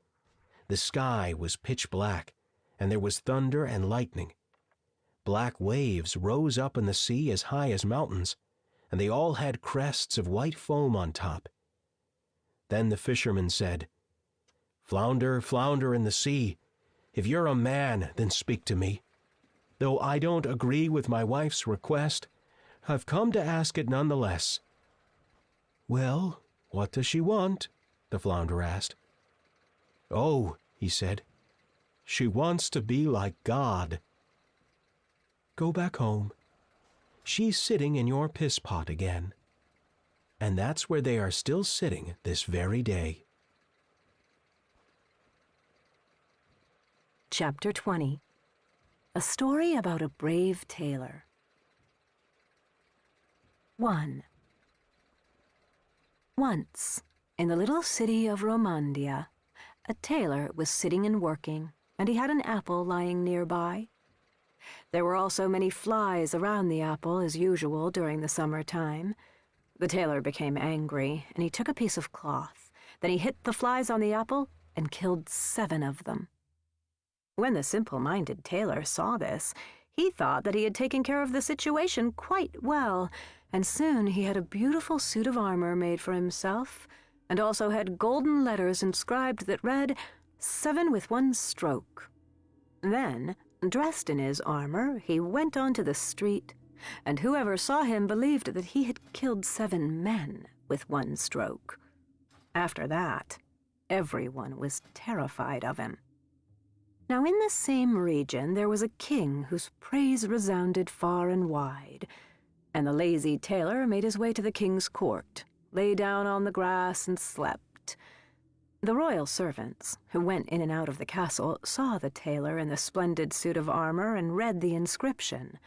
The sky was pitch black, and there was thunder and lightning. Black waves rose up in the sea as high as mountains, and they all had crests of white foam on top. Then the fisherman said, "Flounder, flounder in the sea, if you're a man, then speak to me. Though I don't agree with my wife's request, I've come to ask it nonetheless." "Well, what does she want?" the flounder asked. "Oh," he said, "she wants to be like God." "Go back home. She's sitting in your piss pot again." And that's where they are still sitting this very day. Chapter 20. A story about a brave tailor. 1. Once, in the little city of Romandia, a tailor was sitting and working, and he had an apple lying nearby. There were also many flies around the apple, as usual during the summer time. The tailor became angry, and he took a piece of cloth. Then he hit the flies on the apple and killed 7 of them. When the simple-minded tailor saw this, he thought that he had taken care of the situation quite well, and soon he had a beautiful suit of armor made for himself, and also had golden letters inscribed that read, "7 with 1 stroke." Then, dressed in his armor, he went onto the street, and whoever saw him believed that he had killed 7 men with 1 stroke. After that, everyone was terrified of him. Now in the same region there was a king whose praise resounded far and wide, and the lazy tailor made his way to the king's court, lay down on the grass and slept. The royal servants, who went in and out of the castle, saw the tailor in the splendid suit of armor and read the inscription.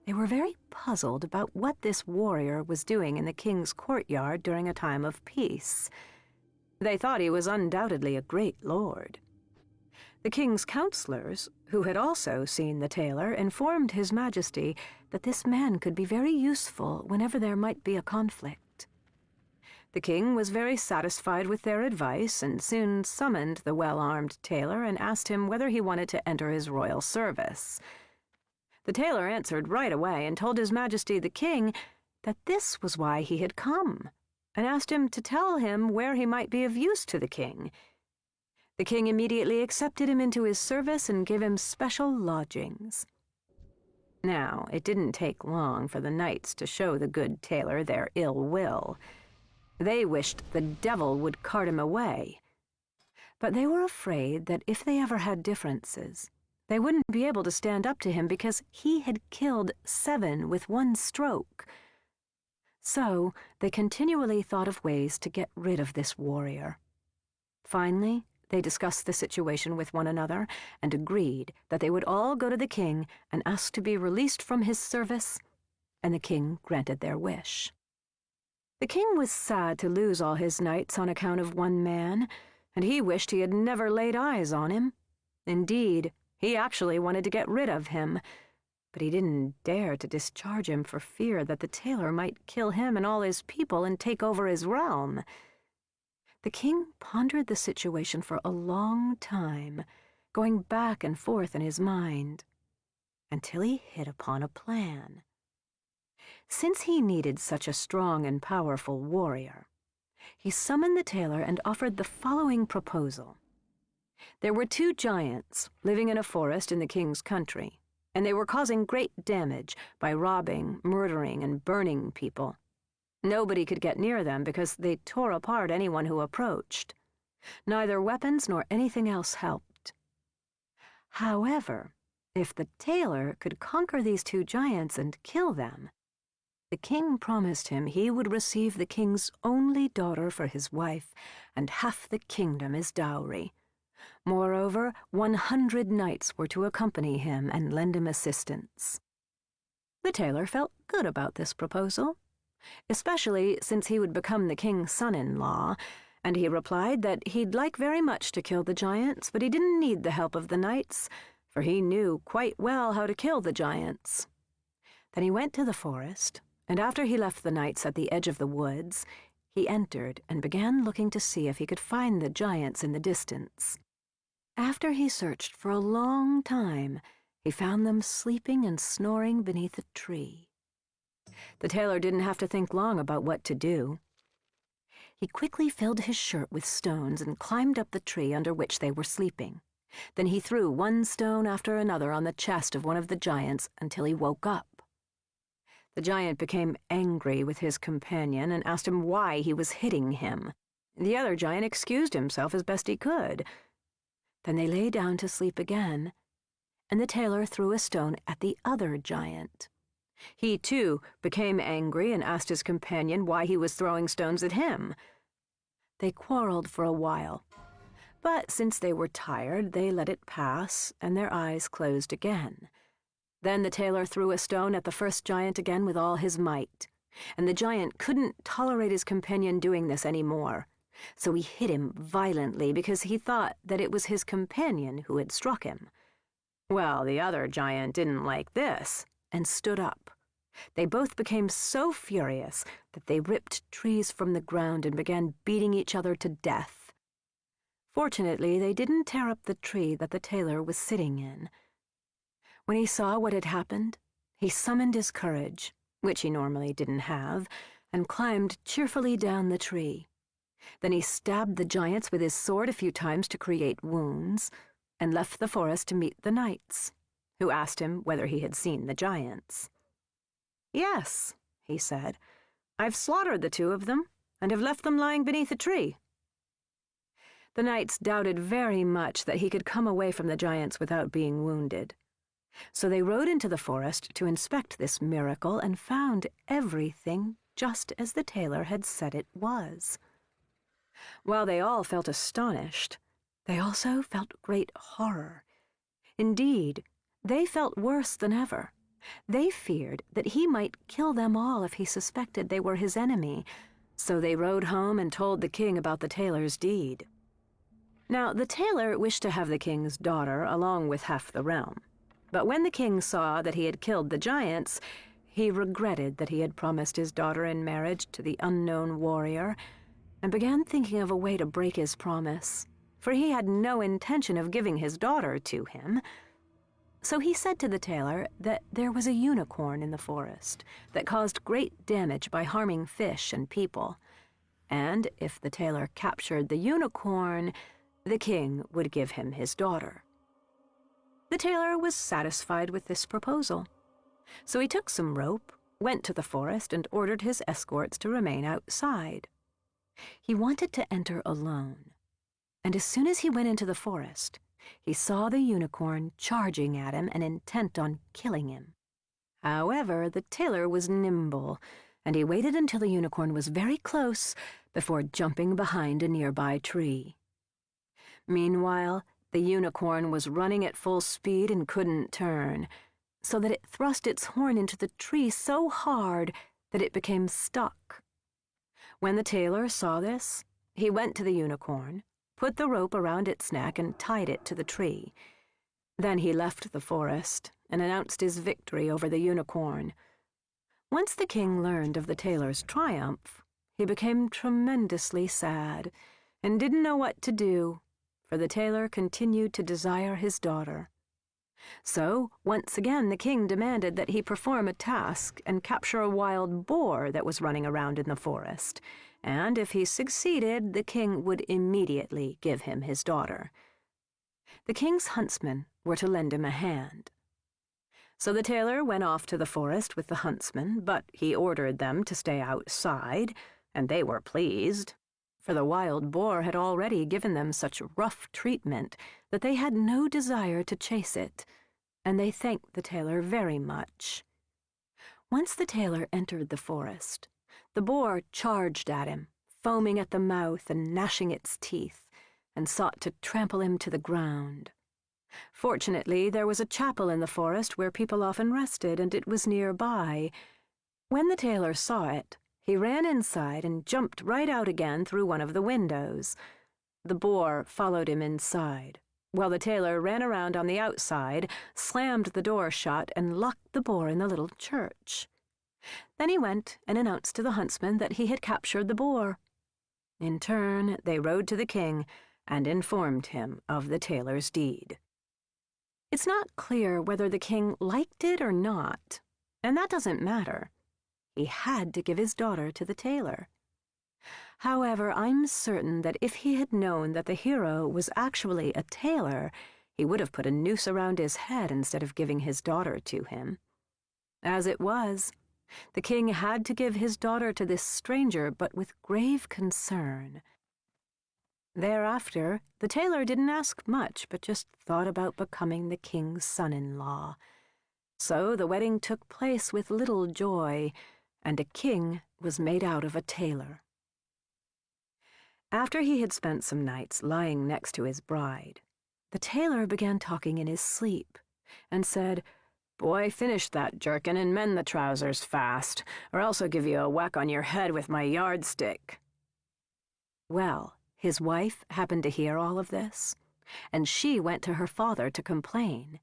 They were very puzzled about what this warrior was doing in the king's courtyard during a time of peace. They thought he was undoubtedly a great lord. The king's counselors, who had also seen the tailor, informed His Majesty that this man could be very useful whenever there might be a conflict. The king was very satisfied with their advice and soon summoned the well-armed tailor and asked him whether he wanted to enter his royal service. The tailor answered right away and told His Majesty the king that this was why he had come, and asked him to tell him where he might be of use to the king. The king immediately accepted him into his service and gave him special lodgings. Now, it didn't take long for the knights to show the good tailor their ill will. They wished the devil would cart him away. But they were afraid that if they ever had differences, they wouldn't be able to stand up to him because he had killed 7 with one stroke. So they continually thought of ways to get rid of this warrior. Finally, they discussed the situation with one another and agreed that they would all go to the king and ask to be released from his service, and the king granted their wish. The king was sad to lose all his knights on account of one man, and he wished he had never laid eyes on him. Indeed, he actually wanted to get rid of him, but he didn't dare to discharge him for fear that the tailor might kill him and all his people and take over his realm. The king pondered the situation for a long time, going back and forth in his mind, until he hit upon a plan. Since he needed such a strong and powerful warrior, he summoned the tailor and offered the following proposal. There were 2 giants living in a forest in the king's country, and they were causing great damage by robbing, murdering, and burning people. Nobody could get near them because they tore apart anyone who approached. Neither weapons nor anything else helped. However, if the tailor could conquer these 2 giants and kill them, the king promised him he would receive the king's only daughter for his wife and half the kingdom as dowry. Moreover, 100 knights were to accompany him and lend him assistance. The tailor felt good about this proposal, especially since he would become the king's son-in-law, and he replied that he'd like very much to kill the giants, but he didn't need the help of the knights, for he knew quite well how to kill the giants. Then he went to the forest, and after he left the knights at the edge of the woods, he entered and began looking to see if he could find the giants in the distance. After he searched for a long time, he found them sleeping and snoring beneath a tree. The tailor didn't have to think long about what to do. He quickly filled his shirt with stones and climbed up the tree under which they were sleeping. Then he threw one stone after another on the chest of one of the giants until he woke up. The giant became angry with his companion and asked him why he was hitting him. The other giant excused himself as best he could. Then they lay down to sleep again, and the tailor threw a stone at the other giant. He, too, became angry and asked his companion why he was throwing stones at him. They quarreled for a while, but since they were tired, they let it pass, and their eyes closed again. Then the tailor threw a stone at the first giant again with all his might, and the giant couldn't tolerate his companion doing this any more, so he hit him violently because he thought that it was his companion who had struck him. Well, the other giant didn't like this, and stood up. They both became so furious that they ripped trees from the ground and began beating each other to death. Fortunately, they didn't tear up the tree that the tailor was sitting in. When he saw what had happened, he summoned his courage, which he normally didn't have, and climbed cheerfully down the tree. Then he stabbed the giants with his sword a few times to create wounds, and left the forest to meet the knights, who asked him whether he had seen the giants. "Yes," he said, "I've slaughtered the 2 of them, and have left them lying beneath a tree." The knights doubted very much that he could come away from the giants without being wounded. So they rode into the forest to inspect this miracle and found everything just as the tailor had said it was. While they all felt astonished, they also felt great horror. Indeed, they felt worse than ever. They feared that he might kill them all if he suspected they were his enemy, so they rode home and told the king about the tailor's deed. Now, the tailor wished to have the king's daughter along with half the realm, but when the king saw that he had killed the giants, he regretted that he had promised his daughter in marriage to the unknown warrior and began thinking of a way to break his promise, for he had no intention of giving his daughter to him. So he said to the tailor that there was a unicorn in the forest that caused great damage by harming fish and people, and if the tailor captured the unicorn, the king would give him his daughter. The tailor was satisfied with this proposal, so he took some rope, went to the forest, and ordered his escorts to remain outside. He wanted to enter alone, and as soon as he went into the forest, he saw the unicorn charging at him and intent on killing him. However, the tailor was nimble, and he waited until the unicorn was very close before jumping behind a nearby tree. Meanwhile, the unicorn was running at full speed and couldn't turn, so that it thrust its horn into the tree so hard that it became stuck. When the tailor saw this, he went to the unicorn, put the rope around its neck, and tied it to the tree. Then he left the forest and announced his victory over the unicorn. Once the king learned of the tailor's triumph, he became tremendously sad and didn't know what to do, for the tailor continued to desire his daughter. So, once again, the king demanded that he perform a task and capture a wild boar that was running around in the forest, and if he succeeded, the king would immediately give him his daughter. The king's huntsmen were to lend him a hand. So the tailor went off to the forest with the huntsmen, but he ordered them to stay outside, and they were pleased, for the wild boar had already given them such rough treatment that they had no desire to chase it, and they thanked the tailor very much. Once the tailor entered the forest, the boar charged at him, foaming at the mouth and gnashing its teeth, and sought to trample him to the ground. Fortunately, there was a chapel in the forest where people often rested, and it was nearby. When the tailor saw it, he ran inside and jumped right out again through one of the windows. The boar followed him inside, while the tailor ran around on the outside, slammed the door shut, and locked the boar in the little church. Then he went and announced to the huntsman that he had captured the boar. In turn, they rode to the king and informed him of the tailor's deed. It's not clear whether the king liked it or not, and that doesn't matter. He had to give his daughter to the tailor. However, I'm certain that if he had known that the hero was actually a tailor, he would have put a noose around his head instead of giving his daughter to him. As it was, the king had to give his daughter to this stranger, but with grave concern. Thereafter, the tailor didn't ask much, but just thought about becoming the king's son-in-law. So the wedding took place with little joy, and a king was made out of a tailor. After he had spent some nights lying next to his bride, the tailor began talking in his sleep, and said, "Boy, finish that jerkin and mend the trousers fast, or else I'll give you a whack on your head with my yardstick." Well, his wife happened to hear all of this, and she went to her father to complain.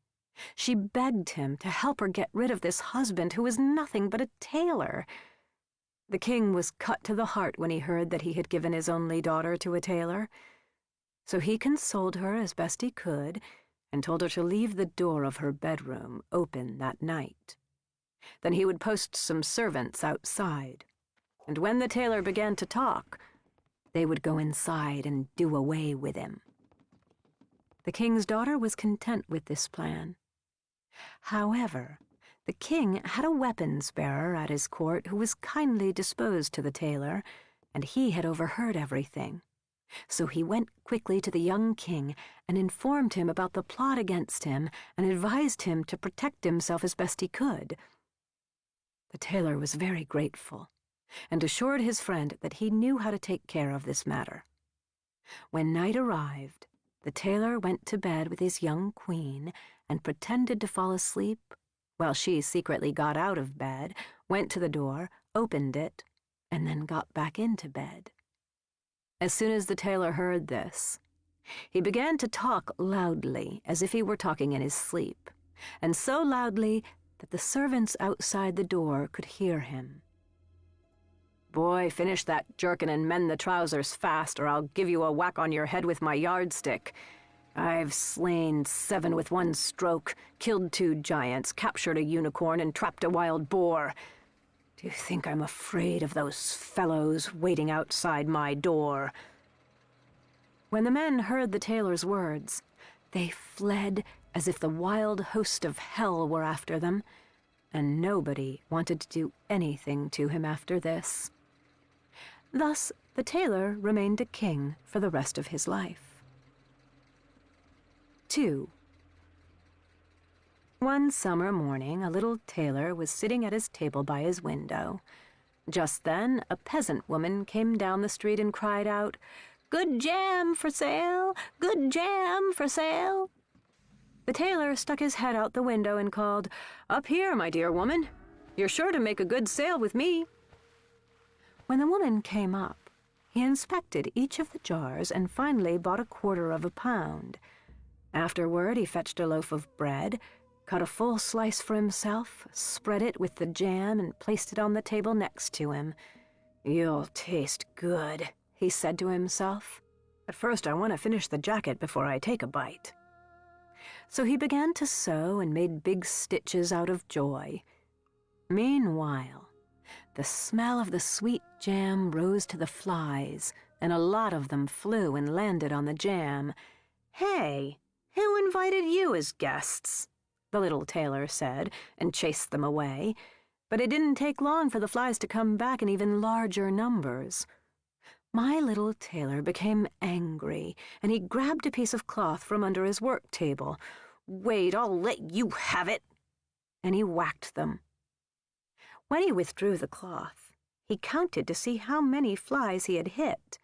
She begged him to help her get rid of this husband who was nothing but a tailor. The king was cut to the heart when he heard that he had given his only daughter to a tailor. So he consoled her as best he could and told her to leave the door of her bedroom open that night. Then he would post some servants outside, and when the tailor began to talk, they would go inside and do away with him. The king's daughter was content with this plan. However, the king had a weapons-bearer at his court who was kindly disposed to the tailor, and he had overheard everything. So he went quickly to the young king and informed him about the plot against him and advised him to protect himself as best he could. The tailor was very grateful and assured his friend that he knew how to take care of this matter. When night arrived, the tailor went to bed with his young queen and pretended to fall asleep, while she secretly got out of bed, went to the door, opened it, and then got back into bed. As soon as the tailor heard this, he began to talk loudly, as if he were talking in his sleep, and so loudly that the servants outside the door could hear him. "Boy, finish that jerkin and mend the trousers fast, or I'll give you a whack on your head with my yardstick. I've slain 7 with 1 stroke, killed 2 giants, captured a unicorn, and trapped a wild boar. Do you think I'm afraid of those fellows waiting outside my door?" When the men heard the tailor's words, they fled as if the wild host of hell were after them, and nobody wanted to do anything to him after this. Thus, the tailor remained a king for the rest of his life. 2. One summer morning, a little tailor was sitting at his table by his window. Just then, a peasant woman came down the street and cried out, "Good jam for sale! Good jam for sale!" The tailor stuck his head out the window and called, "Up here, my dear woman. You're sure to make a good sale with me." When the woman came up, he inspected each of the jars and finally bought a quarter of a pound. Afterward, he fetched a loaf of bread, cut a full slice for himself, spread it with the jam, and placed it on the table next to him. "You'll taste good," he said to himself. "But first I want to finish the jacket before I take a bite." So he began to sew and made big stitches out of joy. Meanwhile, the smell of the sweet jam rose to the flies, and a lot of them flew and landed on the jam. "Hey, who invited you as guests?" the little tailor said, and chased them away. But it didn't take long for the flies to come back in even larger numbers. My little tailor became angry, and he grabbed a piece of cloth from under his work table. "Wait, I'll let you have it!" And he whacked them. When he withdrew the cloth, he counted to see how many flies he had hit,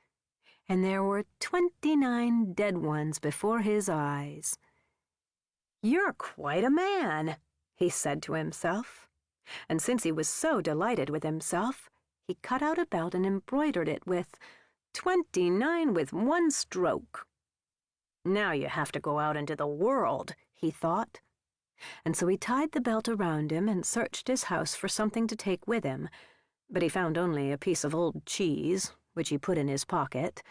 and there were 29 dead ones before his eyes. "You're quite a man," he said to himself. And since he was so delighted with himself, he cut out a belt and embroidered it with 29 with 1 stroke. "Now you have to go out into the world," he thought. And so he tied the belt around him and searched his house for something to take with him, but he found only a piece of old cheese, which he put in his pocket.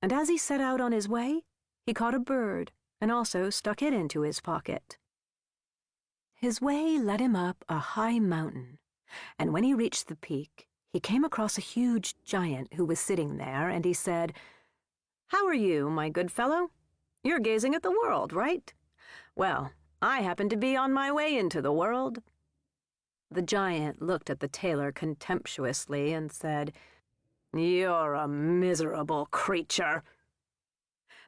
And as he set out on his way, he caught a bird and also stuck it into his pocket. His way led him up a high mountain, and when he reached the peak, he came across a huge giant who was sitting there, and he said, "How are you, my good fellow? You're gazing at the world, right? Well, I happen to be on my way into the world." The giant looked at the tailor contemptuously and said, "You're a miserable creature."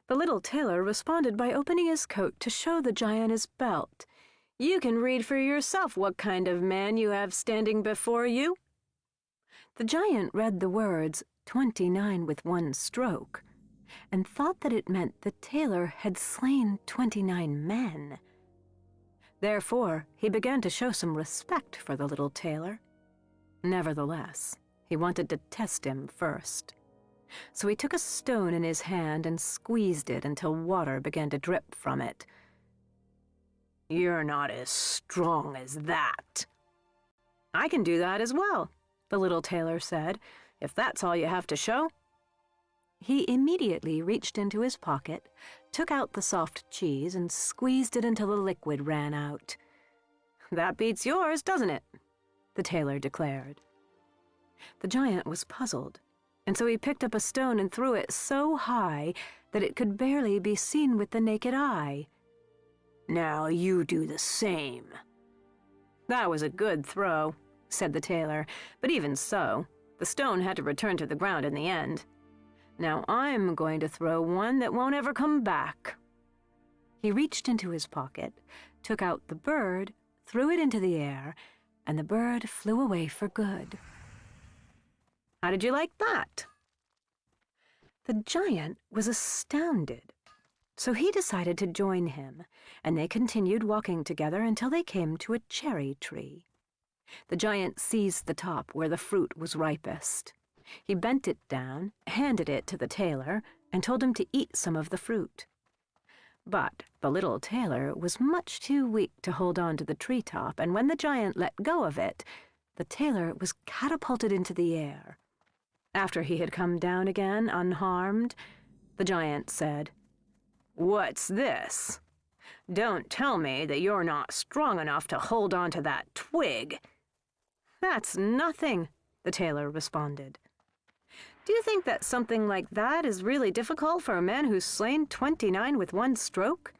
The little tailor responded by opening his coat to show the giant his belt. "You can read for yourself what kind of man you have standing before you." The giant read the words 29 with 1 stroke, and thought that it meant the tailor had slain 29 men. Therefore, he began to show some respect for the little tailor. Nevertheless, he wanted to test him first. So he took a stone in his hand and squeezed it until water began to drip from it. "You're not as strong as that." "I can do that as well," the little tailor said, "if that's all you have to show." He immediately reached into his pocket, took out the soft cheese, and squeezed it until the liquid ran out. "That beats yours, doesn't it?" the tailor declared. The giant was puzzled, and so he picked up a stone and threw it so high that it could barely be seen with the naked eye. "Now you do the same." "That was a good throw," said the tailor, but even so, the stone had to return to the ground in the end. Now I'm going to throw one that won't ever come back." He reached into his pocket, took out the bird, threw it into the air, and the bird flew away for good. How did you like that? The giant was astounded, so he decided to join him, and they continued walking together until they came to a cherry tree. The giant seized the top where the fruit was ripest. He bent it down, handed it to the tailor, and told him to eat some of the fruit. But the little tailor was much too weak to hold on to the treetop, and when the giant let go of it, the tailor was catapulted into the air. After he had come down again unharmed, the giant said, "What's this? Don't tell me that you're not strong enough to hold on to that twig." "That's nothing," the tailor responded. "Do you think that something like that is really difficult for a man who's slain 29 with one stroke?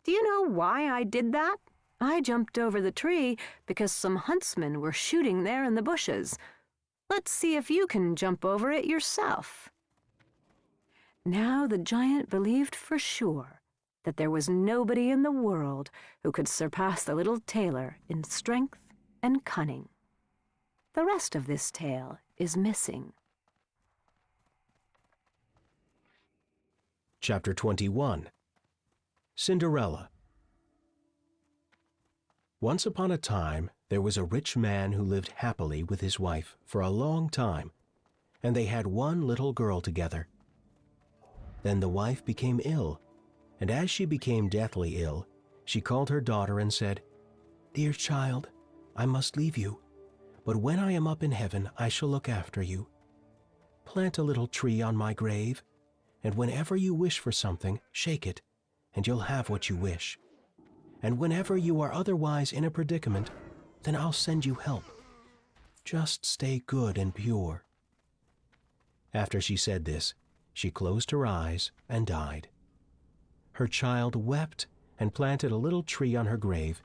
Do you know why I did that? I jumped over the tree because some huntsmen were shooting there in the bushes. Let's see if you can jump over it yourself." Now the giant believed for sure that there was nobody in the world who could surpass the little tailor in strength and cunning. The rest of this tale is missing. Chapter 21. Cinderella. Once upon a time, there was a rich man who lived happily with his wife for a long time, and they had one little girl together. Then the wife became ill, and as she became deathly ill, she called her daughter and said, "Dear child, I must leave you, but when I am up in heaven, I shall look after you. Plant a little tree on my grave, and whenever you wish for something, shake it, and you'll have what you wish. And whenever you are otherwise in a predicament, then I'll send you help. Just stay good and pure." After she said this, she closed her eyes and died. Her child wept and planted a little tree on her grave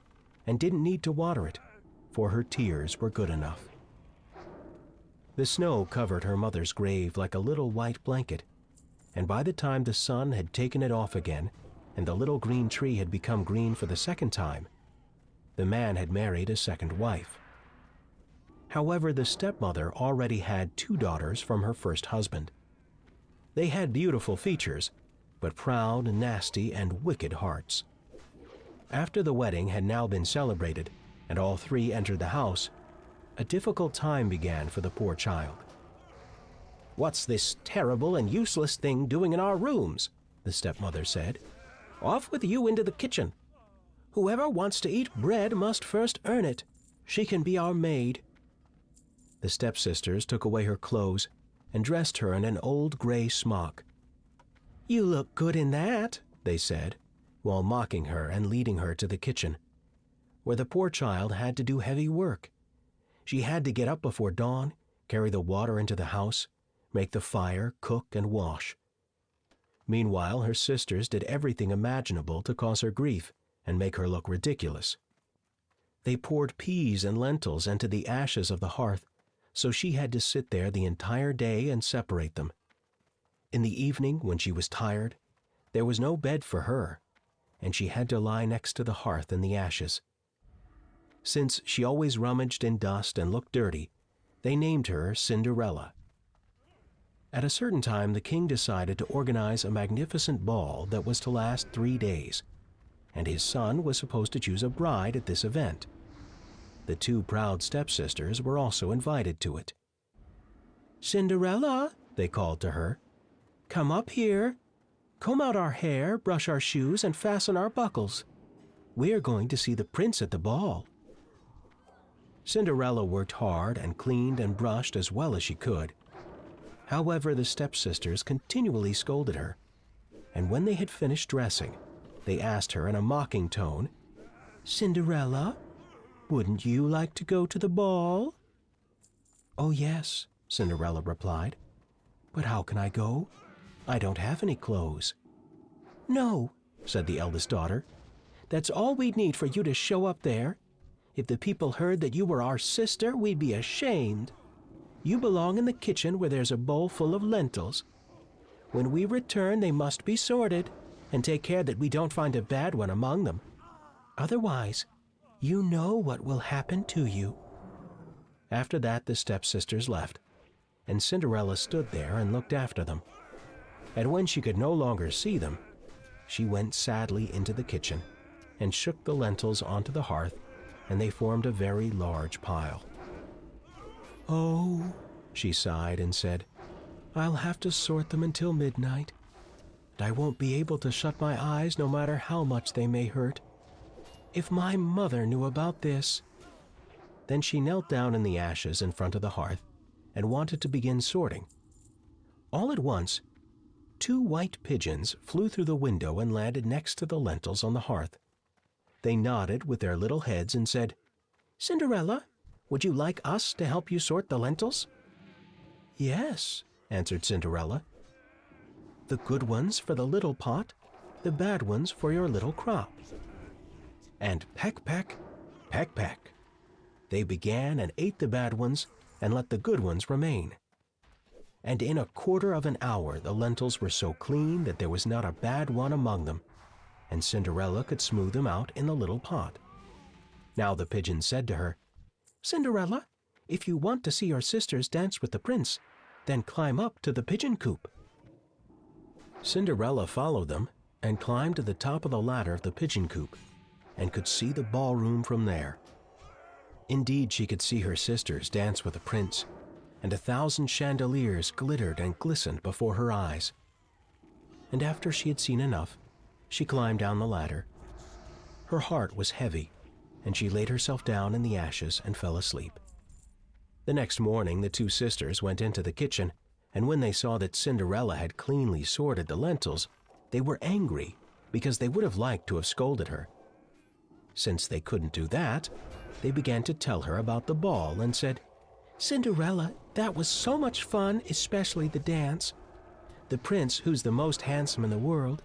and didn't need to water it, for her tears were good enough. The snow covered her mother's grave like a little white blanket, and by the time the sun had taken it off again and the little green tree had become green for the second time, the man had married a second wife. However, the stepmother already had 2 daughters from her first husband. They had beautiful features, but proud, nasty, and wicked hearts. After the wedding had now been celebrated, and all 3 entered the house, a difficult time began for the poor child. "What's this terrible and useless thing doing in our rooms?" the stepmother said. "Off with you into the kitchen. Whoever wants to eat bread must first earn it. She can be our maid." The stepsisters took away her clothes and dressed her in an old gray smock. "You look good in that," they said, while mocking her and leading her to the kitchen, where the poor child had to do heavy work. She had to get up before dawn, carry the water into the house, make the fire, cook, and wash. Meanwhile, her sisters did everything imaginable to cause her grief and make her look ridiculous. They poured peas and lentils into the ashes of the hearth, so she had to sit there the entire day and separate them. In the evening, when she was tired, there was no bed for her, and she had to lie next to the hearth in the ashes. Since she always rummaged in dust and looked dirty, they named her Cinderella. At a certain time, the king decided to organize a magnificent ball that was to last 3 days, and his son was supposed to choose a bride at this event. The 2 proud stepsisters were also invited to it. "Cinderella," they called to her, "come up here. Comb out our hair, brush our shoes, and fasten our buckles. We're going to see the prince at the ball." Cinderella worked hard and cleaned and brushed as well as she could. However, the stepsisters continually scolded her, and when they had finished dressing, they asked her in a mocking tone, "Cinderella, wouldn't you like to go to the ball?" "Oh, yes," Cinderella replied. "But how can I go? I don't have any clothes." "No," said the eldest daughter. "That's all we'd need for you to show up there. If the people heard that you were our sister, we'd be ashamed. You belong in the kitchen where there's a bowl full of lentils. When we return, they must be sorted, and take care that we don't find a bad one among them. Otherwise, you know what will happen to you." After that, the stepsisters left, and Cinderella stood there and looked after them. And when she could no longer see them, she went sadly into the kitchen and shook the lentils onto the hearth, and they formed a very large pile. "Oh," she sighed and said, "I'll have to sort them until midnight, and I won't be able to shut my eyes no matter how much they may hurt. If my mother knew about this." Then she knelt down in the ashes in front of the hearth and wanted to begin sorting. All at once, 2 white pigeons flew through the window and landed next to the lentils on the hearth. They nodded with their little heads and said, "Cinderella, would you like us to help you sort the lentils?" "Yes," answered Cinderella. "The good ones for the little pot, the bad ones for your little crop." And peck, peck, peck, peck, they began and ate the bad ones and let the good ones remain. And in a quarter of an hour the lentils were so clean that there was not a bad one among them, and Cinderella could smooth them out in the little pot. Now the pigeon said to her, "Cinderella, if you want to see your sisters dance with the prince, then climb up to the pigeon coop." Cinderella followed them and climbed to the top of the ladder of the pigeon coop, and could see the ballroom from there. Indeed, she could see her sisters dance with the prince, and 1,000 chandeliers glittered and glistened before her eyes. And after she had seen enough, she climbed down the ladder. Her heart was heavy, and she laid herself down in the ashes and fell asleep. The next morning the 2 sisters went into the kitchen, and when they saw that Cinderella had cleanly sorted the lentils, they were angry because they would have liked to have scolded her. Since they couldn't do that, they began to tell her about the ball and said, "Cinderella, that was so much fun, especially the dance. The prince, who's the most handsome in the world,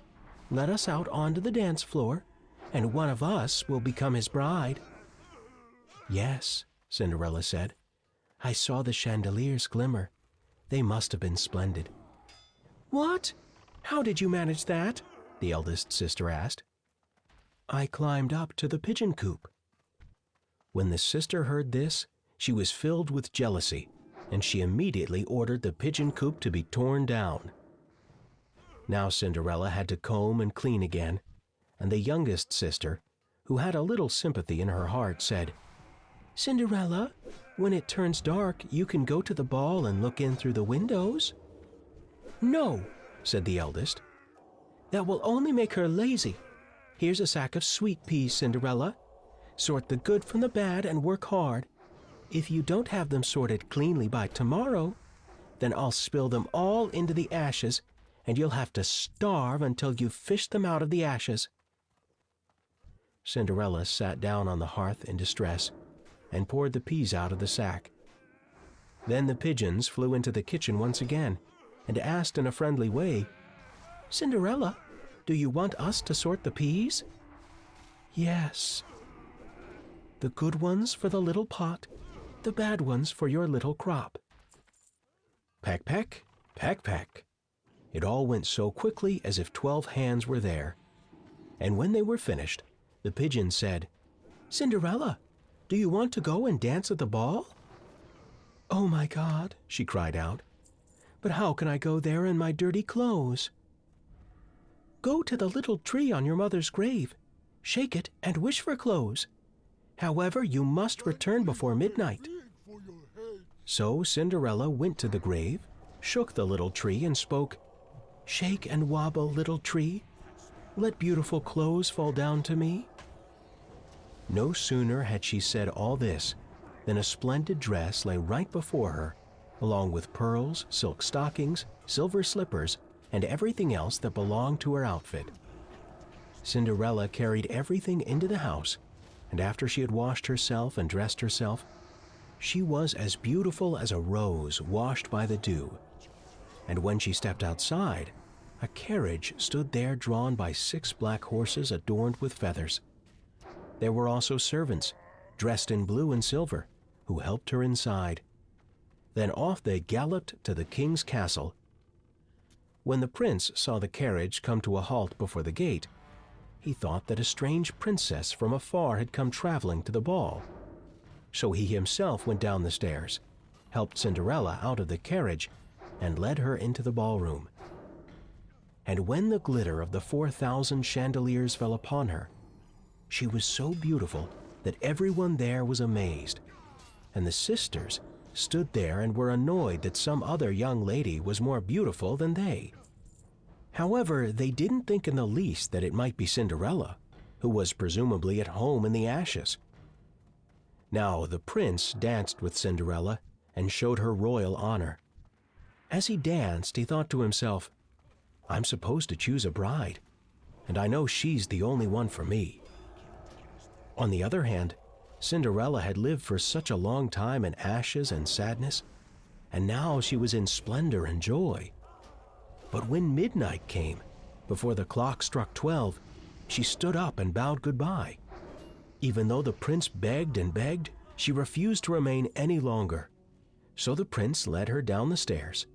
let us out onto the dance floor, and one of us will become his bride." "Yes," Cinderella said, "I saw the chandeliers glimmer. They must have been splendid." "What? How did you manage that?" the eldest sister asked. "I climbed up to the pigeon coop." When the sister heard this, she was filled with jealousy, and she immediately ordered the pigeon coop to be torn down. Now Cinderella had to comb and clean again, and the youngest sister, who had a little sympathy in her heart, said, "Cinderella, when it turns dark, you can go to the ball and look in through the windows." "No," said the eldest. "That will only make her lazy. Here's a sack of sweet peas, Cinderella. Sort the good from the bad and work hard. If you don't have them sorted cleanly by tomorrow, then I'll spill them all into the ashes, and you'll have to starve until you've fished them out of the ashes." Cinderella sat down on the hearth in distress and poured the peas out of the sack. Then the pigeons flew into the kitchen once again and asked in a friendly way, "Cinderella, do you want us to sort the peas?" "Yes." "The good ones for the little pot, the bad ones for your little crop." Peck, peck, peck, peck. It all went so quickly as if 12 hands were there. And when they were finished, the pigeon said, "Cinderella, do you want to go and dance at the ball?" "Oh my God," she cried out, "but how can I go there in my dirty clothes?" "Go to the little tree on your mother's grave, shake it, and wish for clothes. However, you must return before midnight." So Cinderella went to the grave, shook the little tree, and spoke, "Shake and wobble, little tree. Let beautiful clothes fall down to me." No sooner had she said all this than a splendid dress lay right before her, along with pearls, silk stockings, silver slippers, and everything else that belonged to her outfit. Cinderella carried everything into the house, and after she had washed herself and dressed herself, she was as beautiful as a rose washed by the dew. And when she stepped outside, a carriage stood there drawn by 6 black horses adorned with feathers. There were also servants, dressed in blue and silver, who helped her inside. Then off they galloped to the king's castle. When the prince saw the carriage come to a halt before the gate, he thought that a strange princess from afar had come traveling to the ball. So he himself went down the stairs, helped Cinderella out of the carriage, and led her into the ballroom. And when the glitter of the 4,000 chandeliers fell upon her, she was so beautiful that everyone there was amazed, and the sisters stood there and were annoyed that some other young lady was more beautiful than they. However, they didn't think in the least that it might be Cinderella, who was presumably at home in the ashes. Now the prince danced with Cinderella and showed her royal honor. As he danced, he thought to himself, "I'm supposed to choose a bride, and I know she's the only one for me." On the other hand, Cinderella had lived for such a long time in ashes and sadness, and now she was in splendor and joy. But when midnight came, before the clock struck 12, she stood up and bowed goodbye. Even though the prince begged and begged, she refused to remain any longer. So the prince led her down the stairs.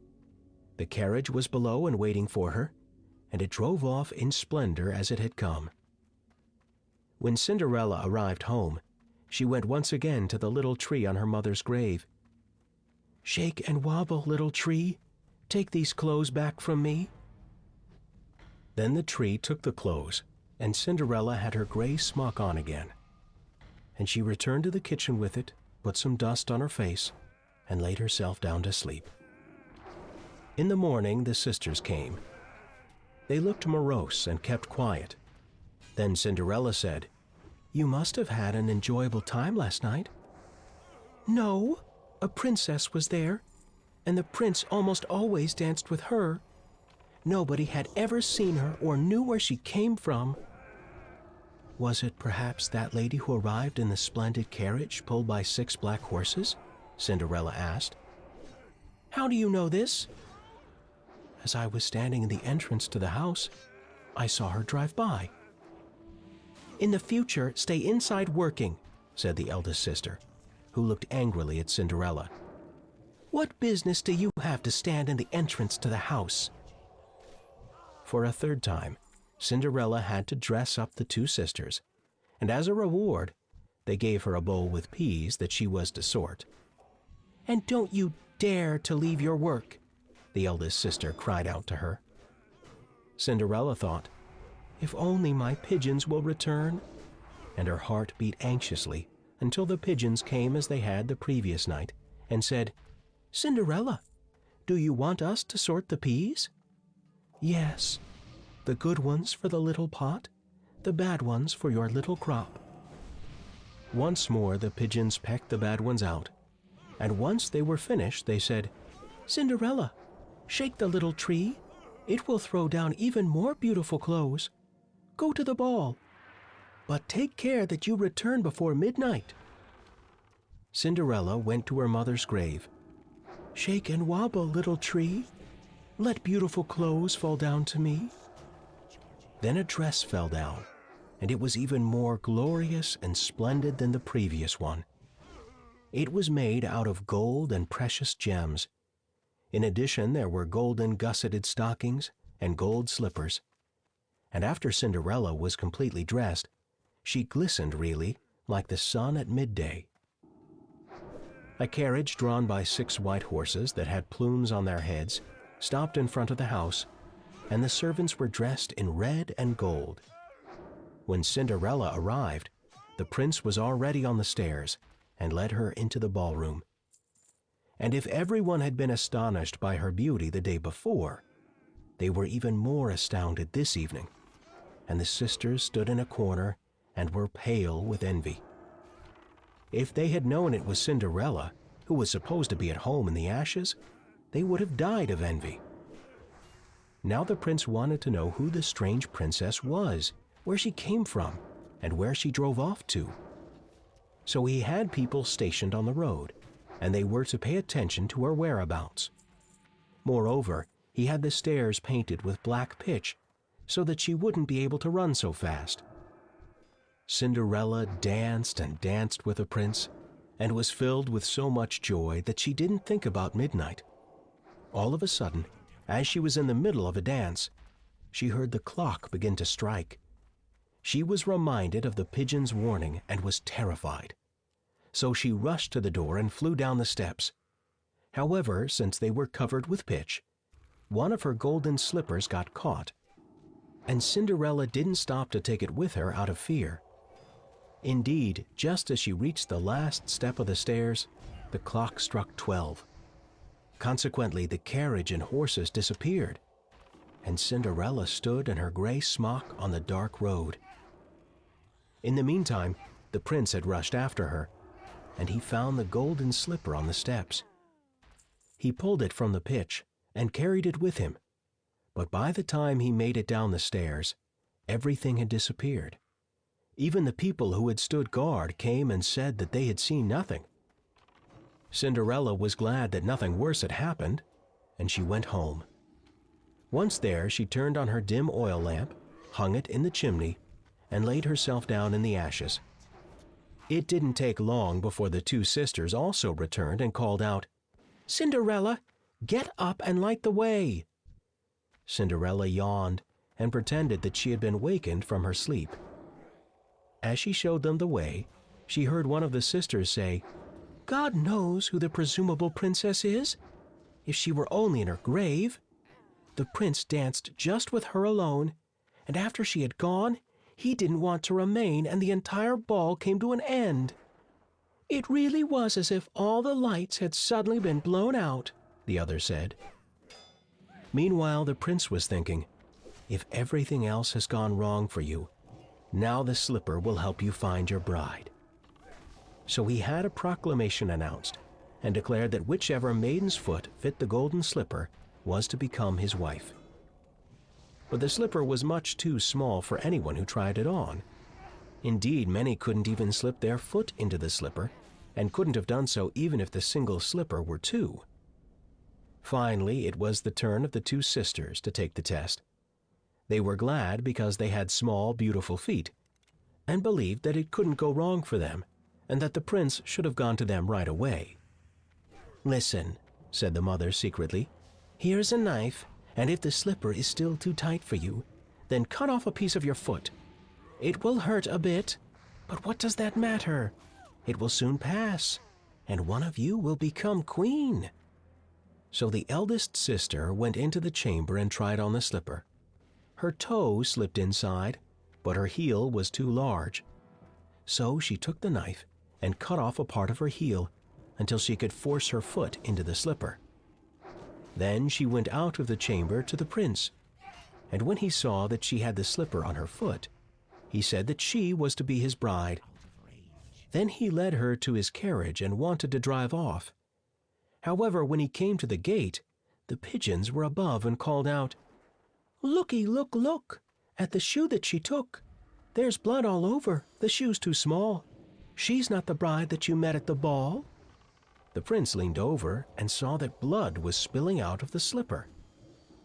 The carriage was below and waiting for her, and it drove off in splendor as it had come. When Cinderella arrived home, she went once again to the little tree on her mother's grave. "Shake and wobble, little tree. Take these clothes back from me." Then the tree took the clothes, and Cinderella had her gray smock on again. And she returned to the kitchen with it, put some dust on her face, and laid herself down to sleep. In the morning, the sisters came. They looked morose and kept quiet. Then Cinderella said, "You must have had an enjoyable time last night." "No, a princess was there, and the prince almost always danced with her. Nobody had ever seen her or knew where she came from." "Was it perhaps that lady who arrived in the splendid carriage pulled by 6 black horses?" Cinderella asked. "How do you know this?" "As I was standing in the entrance to the house, I saw her drive by." "In the future, stay inside working," said the eldest sister, who looked angrily at Cinderella. "What business do you have to stand in the entrance to the house?" For a third time, Cinderella had to dress up the 2 sisters, and as a reward, they gave her a bowl with peas that she was to sort. "And don't you dare to leave your work," the eldest sister cried out to her. Cinderella thought, "If only my pigeons will return," and her heart beat anxiously until the pigeons came as they had the previous night and said, "Cinderella, do you want us to sort the peas?" "Yes, the good ones for the little pot, the bad ones for your little crop." Once more the pigeons pecked the bad ones out, and once they were finished they said, "Cinderella, shake the little tree. It will throw down even more beautiful clothes. Go to the ball, but take care that you return before midnight." Cinderella went to her mother's grave. "Shake and wobble, little tree. Let beautiful clothes fall down to me." Then a dress fell down, and it was even more glorious and splendid than the previous one. It was made out of gold and precious gems. In addition, there were golden gusseted stockings and gold slippers. And after Cinderella was completely dressed, she glistened really like the sun at midday. A carriage drawn by 6 white horses that had plumes on their heads stopped in front of the house, and the servants were dressed in red and gold. When Cinderella arrived, the prince was already on the stairs and led her into the ballroom. And if everyone had been astonished by her beauty the day before, they were even more astounded this evening, and the sisters stood in a corner and were pale with envy. If they had known it was Cinderella, who was supposed to be at home in the ashes, they would have died of envy. Now the prince wanted to know who the strange princess was, where she came from, and where she drove off to. So he had people stationed on the road, and they were to pay attention to her whereabouts. Moreover, he had the stairs painted with black pitch so that she wouldn't be able to run so fast. Cinderella danced and danced with the prince and was filled with so much joy that she didn't think about midnight. All of a sudden, As she was in the middle of a dance, she heard the clock begin to strike. She was reminded of the pigeon's warning and was terrified. So she rushed to the door and flew down the steps. However, since they were covered with pitch, one of her golden slippers got caught, and Cinderella didn't stop to take it with her out of fear. Indeed, just as she reached the last step of the stairs, the clock struck 12. Consequently, the carriage and horses disappeared, and Cinderella stood in her gray smock on the dark road. In the meantime, the prince had rushed after her, and he found the golden slipper on the steps. He pulled it from the pitch and carried it with him, but by the time he made it down the stairs, everything had disappeared. Even the people who had stood guard came and said that they had seen nothing. Cinderella was glad that nothing worse had happened, and she went home. Once there, she turned on her dim oil lamp, hung it in the chimney, and laid herself down in the ashes. It didn't take long before the two sisters also returned and called out, "Cinderella, get up and light the way." Cinderella yawned and pretended that she had been wakened from her sleep. As she showed them the way, she heard one of the sisters say, "God knows who the presumable princess is. If she were only in her grave. The prince danced just with her alone, and after she had gone, he didn't want to remain, and the entire ball came to an end. It really was as if all the lights had suddenly been blown out," the other said. Meanwhile, the prince was thinking, if everything else has gone wrong for you, now the slipper will help you find your bride. So he had a proclamation announced and declared that whichever maiden's foot fit the golden slipper was to become his wife. But the slipper was much too small for anyone who tried it on. Indeed, many couldn't even slip their foot into the slipper, and couldn't have done so even if the single slipper were two. Finally, it was the turn of the two sisters to take the test. They were glad because they had small, beautiful feet, and believed that it couldn't go wrong for them, and that the prince should have gone to them right away. "Listen," said the mother secretly, "here's a knife, and if the slipper is still too tight for you, then cut off a piece of your foot. It will hurt a bit, but what does that matter? It will soon pass, and one of you will become queen." So the eldest sister went into the chamber and tried on the slipper. Her toe slipped inside, but her heel was too large. So she took the knife and cut off a part of her heel until she could force her foot into the slipper. Then she went out of the chamber to the prince, and when he saw that she had the slipper on her foot, he said that she was to be his bride. Then he led her to his carriage and wanted to drive off. However, when he came to the gate, the pigeons were above and called out, "Looky, look, look, at the shoe that she took. There's blood all over, the shoe's too small. She's not the bride that you met at the ball." The prince leaned over and saw that blood was spilling out of the slipper,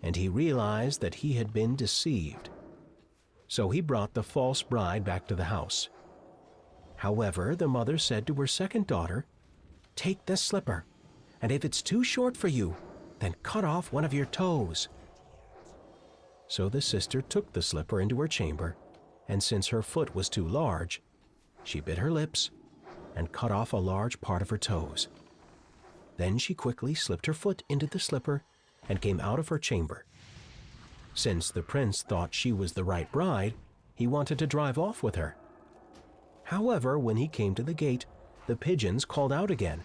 and he realized that he had been deceived. So he brought the false bride back to the house. However, the mother said to her second daughter, "Take this slipper, and if it's too short for you, then cut off one of your toes." So the sister took the slipper into her chamber, and since her foot was too large, she bit her lips and cut off a large part of her toes. Then she quickly slipped her foot into the slipper and came out of her chamber. Since the prince thought she was the right bride, he wanted to drive off with her. However, when he came to the gate, the pigeons called out again,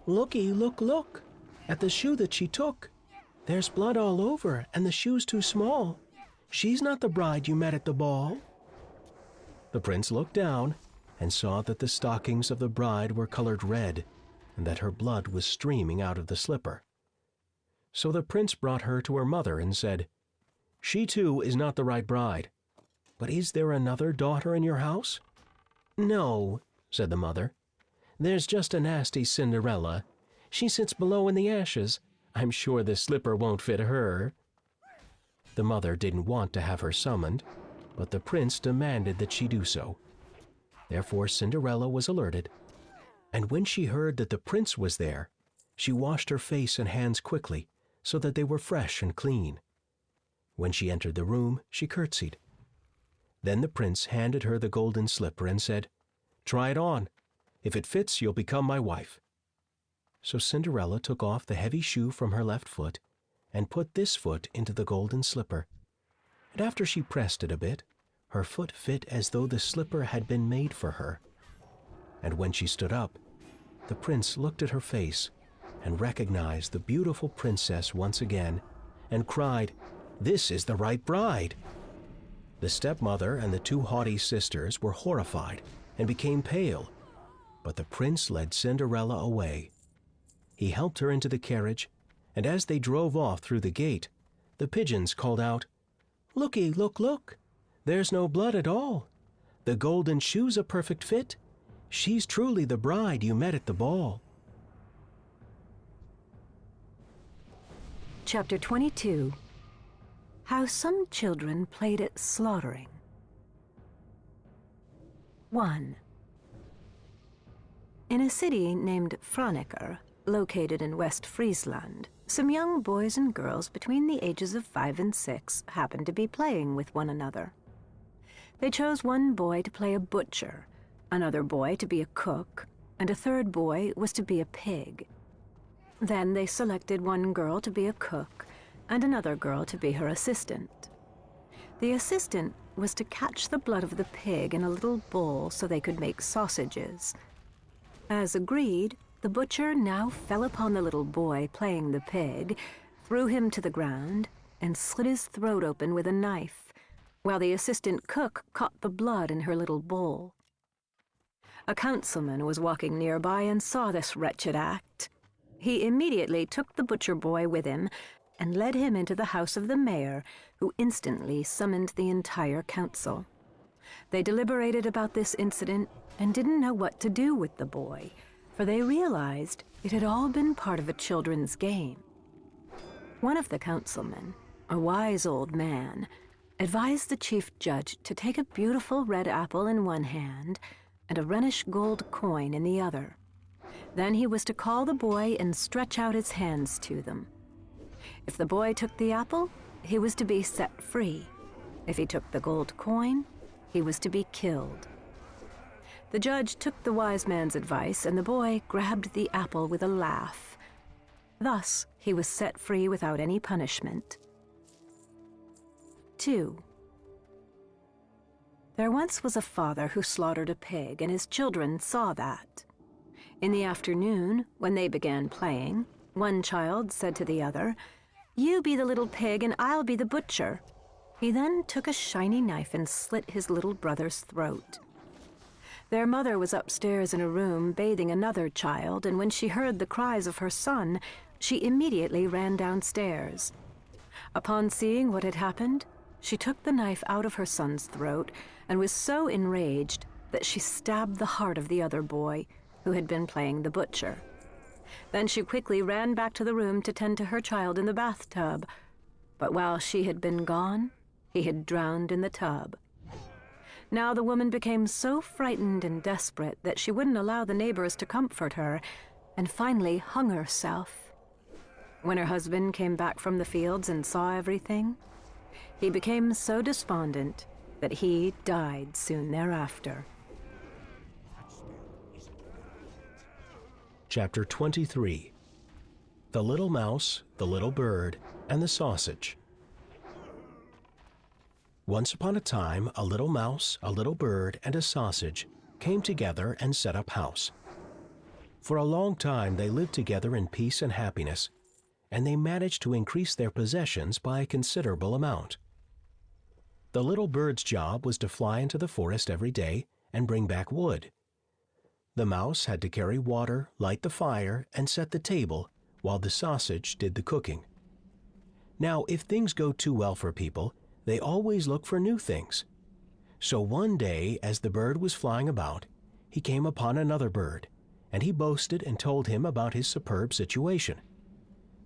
"Looky, look, look, at the shoe that she took. There's blood all over, and the shoe's too small. She's not the bride you met at the ball." The prince looked down and saw that the stockings of the bride were colored red, and that her blood was streaming out of the slipper. So the prince brought her to her mother and said, "She too is not the right bride. But is there another daughter in your house?" "No," said the mother. "There's just a nasty Cinderella. She sits below in the ashes. I'm sure this slipper won't fit her." The mother didn't want to have her summoned, but the prince demanded that she do so. Therefore Cinderella was alerted, and when she heard that the prince was there, she washed her face and hands quickly, so that they were fresh and clean. When she entered the room, she curtsied. Then the prince handed her the golden slipper and said, "Try it on. If it fits, you'll become my wife." So Cinderella took off the heavy shoe from her left foot and put this foot into the golden slipper. And after she pressed it a bit, her foot fit as though the slipper had been made for her. And when she stood up, the prince looked at her face and recognized the beautiful princess once again and cried, "This is the right bride." The stepmother and the two haughty sisters were horrified and became pale, but the prince led Cinderella away. He helped her into the carriage, and as they drove off through the gate, the pigeons called out, "Looky, look, look! There's no blood at all. The golden shoe's a perfect fit. She's truly the bride you met at the ball." Chapter 22. How some children played at slaughtering. 1. In a city named Franeker, located in West Friesland, some young boys and girls between the ages of 5 and 6 happened to be playing with one another. They chose one boy to play a butcher, another boy to be a cook, and a third boy was to be a pig. Then they selected one girl to be a cook and another girl to be her assistant. The assistant was to catch the blood of the pig in a little bowl so they could make sausages. As agreed, the butcher now fell upon the little boy playing the pig, threw him to the ground, and slit his throat open with a knife, while the assistant cook caught the blood in her little bowl. A councilman was walking nearby and saw this wretched act. He immediately took the butcher boy with him and led him into the house of the mayor, who instantly summoned the entire council. They deliberated about this incident and didn't know what to do with the boy, for they realized it had all been part of a children's game. One of the councilmen, a wise old man, advised the chief judge to take a beautiful red apple in one hand and a Rhenish gold coin in the other. Then he was to call the boy and stretch out his hands to them. If the boy took the apple, he was to be set free. If he took the gold coin, he was to be killed. The judge took the wise man's advice, and the boy grabbed the apple with a laugh. Thus, he was set free without any punishment. 2. There once was a father who slaughtered a pig, and his children saw that. In the afternoon, when they began playing, one child said to the other, "You be the little pig and I'll be the butcher." He then took a shiny knife and slit his little brother's throat. Their mother was upstairs in a room bathing another child, and when she heard the cries of her son, she immediately ran downstairs. Upon seeing what had happened, she took the knife out of her son's throat and was so enraged that she stabbed the heart of the other boy, who had been playing the butcher. Then she quickly ran back to the room to tend to her child in the bathtub. But while she had been gone, he had drowned in the tub. Now the woman became so frightened and desperate that she wouldn't allow the neighbors to comfort her, and finally hung herself. When her husband came back from the fields and saw everything, he became so despondent that he died soon thereafter. Chapter 23. The Little Mouse, the Little Bird, and the Sausage. Once upon a time, a little mouse, a little bird, and a sausage came together and set up house. For a long time they lived together in peace and happiness, and they managed to increase their possessions by a considerable amount. The little bird's job was to fly into the forest every day and bring back wood. The mouse had to carry water, light the fire, and set the table, while the sausage did the cooking. Now, if things go too well for people, they always look for new things. So one day, as the bird was flying about, he came upon another bird, and he boasted and told him about his superb situation.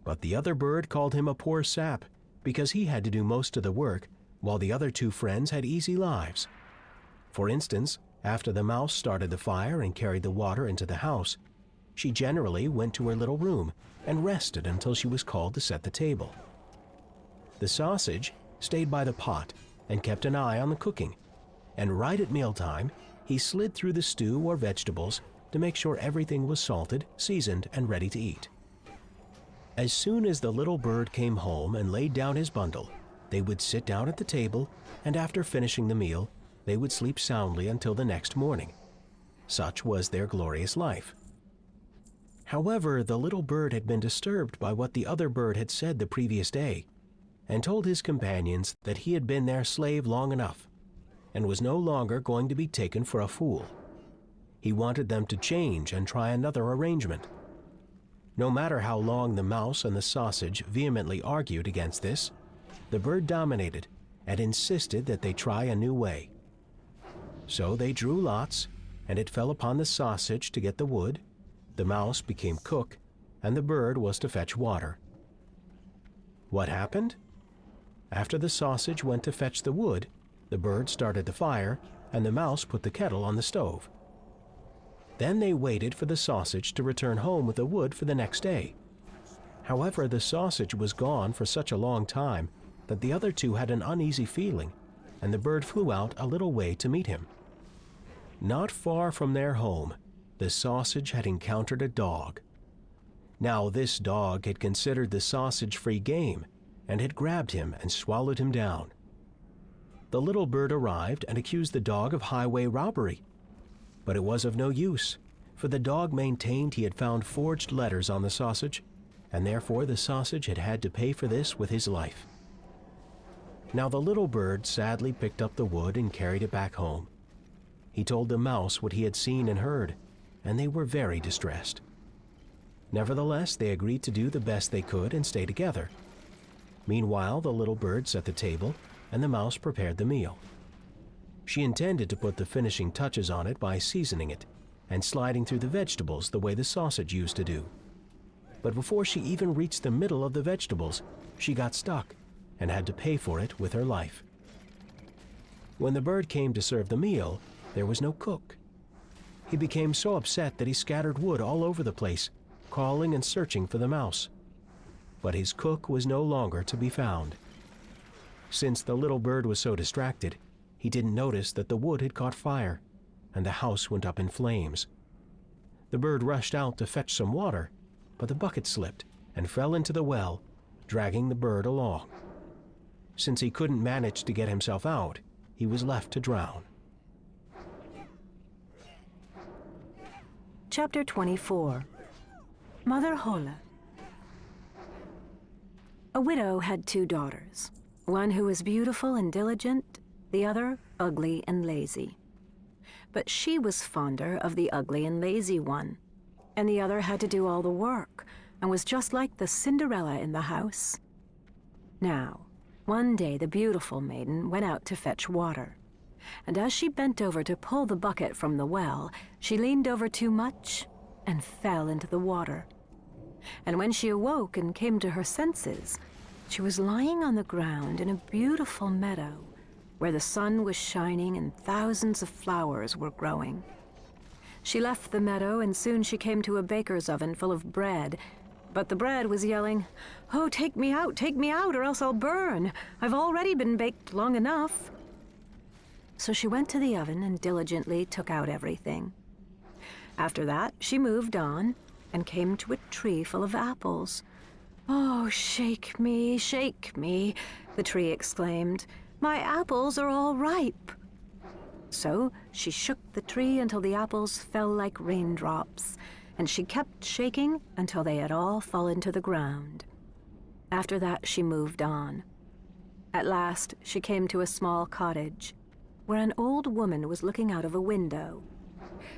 But the other bird called him a poor sap, because he had to do most of the work, while the other two friends had easy lives. For instance, after the mouse started the fire and carried the water into the house, she generally went to her little room and rested until she was called to set the table. The sausage stayed by the pot and kept an eye on the cooking, and right at mealtime, he slid through the stew or vegetables to make sure everything was salted, seasoned, and ready to eat. As soon as the little bird came home and laid down his bundle, they would sit down at the table, and after finishing the meal, they would sleep soundly until the next morning. Such was their glorious life. However, the little bird had been disturbed by what the other bird had said the previous day, and told his companions that he had been their slave long enough, and was no longer going to be taken for a fool. He wanted them to change and try another arrangement. No matter how long the mouse and the sausage vehemently argued against this, the bird dominated and insisted that they try a new way. So they drew lots, and it fell upon the sausage to get the wood, the mouse became cook, and the bird was to fetch water. What happened? After the sausage went to fetch the wood, the bird started the fire, and the mouse put the kettle on the stove. Then they waited for the sausage to return home with the wood for the next day. However, the sausage was gone for such a long time that the other two had an uneasy feeling, and the bird flew out a little way to meet him. Not far from their home, the sausage had encountered a dog. Now this dog had considered the sausage free game and had grabbed him and swallowed him down. The little bird arrived and accused the dog of highway robbery. But it was of no use, for the dog maintained he had found forged letters on the sausage, and therefore the sausage had had to pay for this with his life. Now the little bird sadly picked up the wood and carried it back home. He told the mouse what he had seen and heard, and they were very distressed. Nevertheless, they agreed to do the best they could and stay together. Meanwhile, the little bird set the table, and the mouse prepared the meal. She intended to put the finishing touches on it by seasoning it and sliding through the vegetables the way the sausage used to do. But before she even reached the middle of the vegetables, she got stuck and had to pay for it with her life. When the bird came to serve the meal, there was no cook. He became so upset that he scattered wood all over the place, calling and searching for the mouse. But his cook was no longer to be found. Since the little bird was so distracted, he didn't notice that the wood had caught fire, and the house went up in flames. The bird rushed out to fetch some water, but the bucket slipped and fell into the well, dragging the bird along. Since he couldn't manage to get himself out, he was left to drown. Chapter 24. Mother Holle. A widow had 2 daughters, one who was beautiful and diligent, the other ugly and lazy. But she was fonder of the ugly and lazy one, and the other had to do all the work, and was just like the Cinderella in the house. Now, one day the beautiful maiden went out to fetch water, and as she bent over to pull the bucket from the well, she leaned over too much and fell into the water. And when she awoke and came to her senses, she was lying on the ground in a beautiful meadow, where the sun was shining and thousands of flowers were growing. She left the meadow, and soon she came to a baker's oven full of bread, but the bread was yelling, "Oh, take me out, or else I'll burn. I've already been baked long enough." So she went to the oven and diligently took out everything. After that, she moved on and came to a tree full of apples. "Oh, shake me, the tree exclaimed. "My apples are all ripe." So she shook the tree until the apples fell like raindrops, and she kept shaking until they had all fallen to the ground. After that, she moved on. At last, she came to a small cottage, where an old woman was looking out of a window.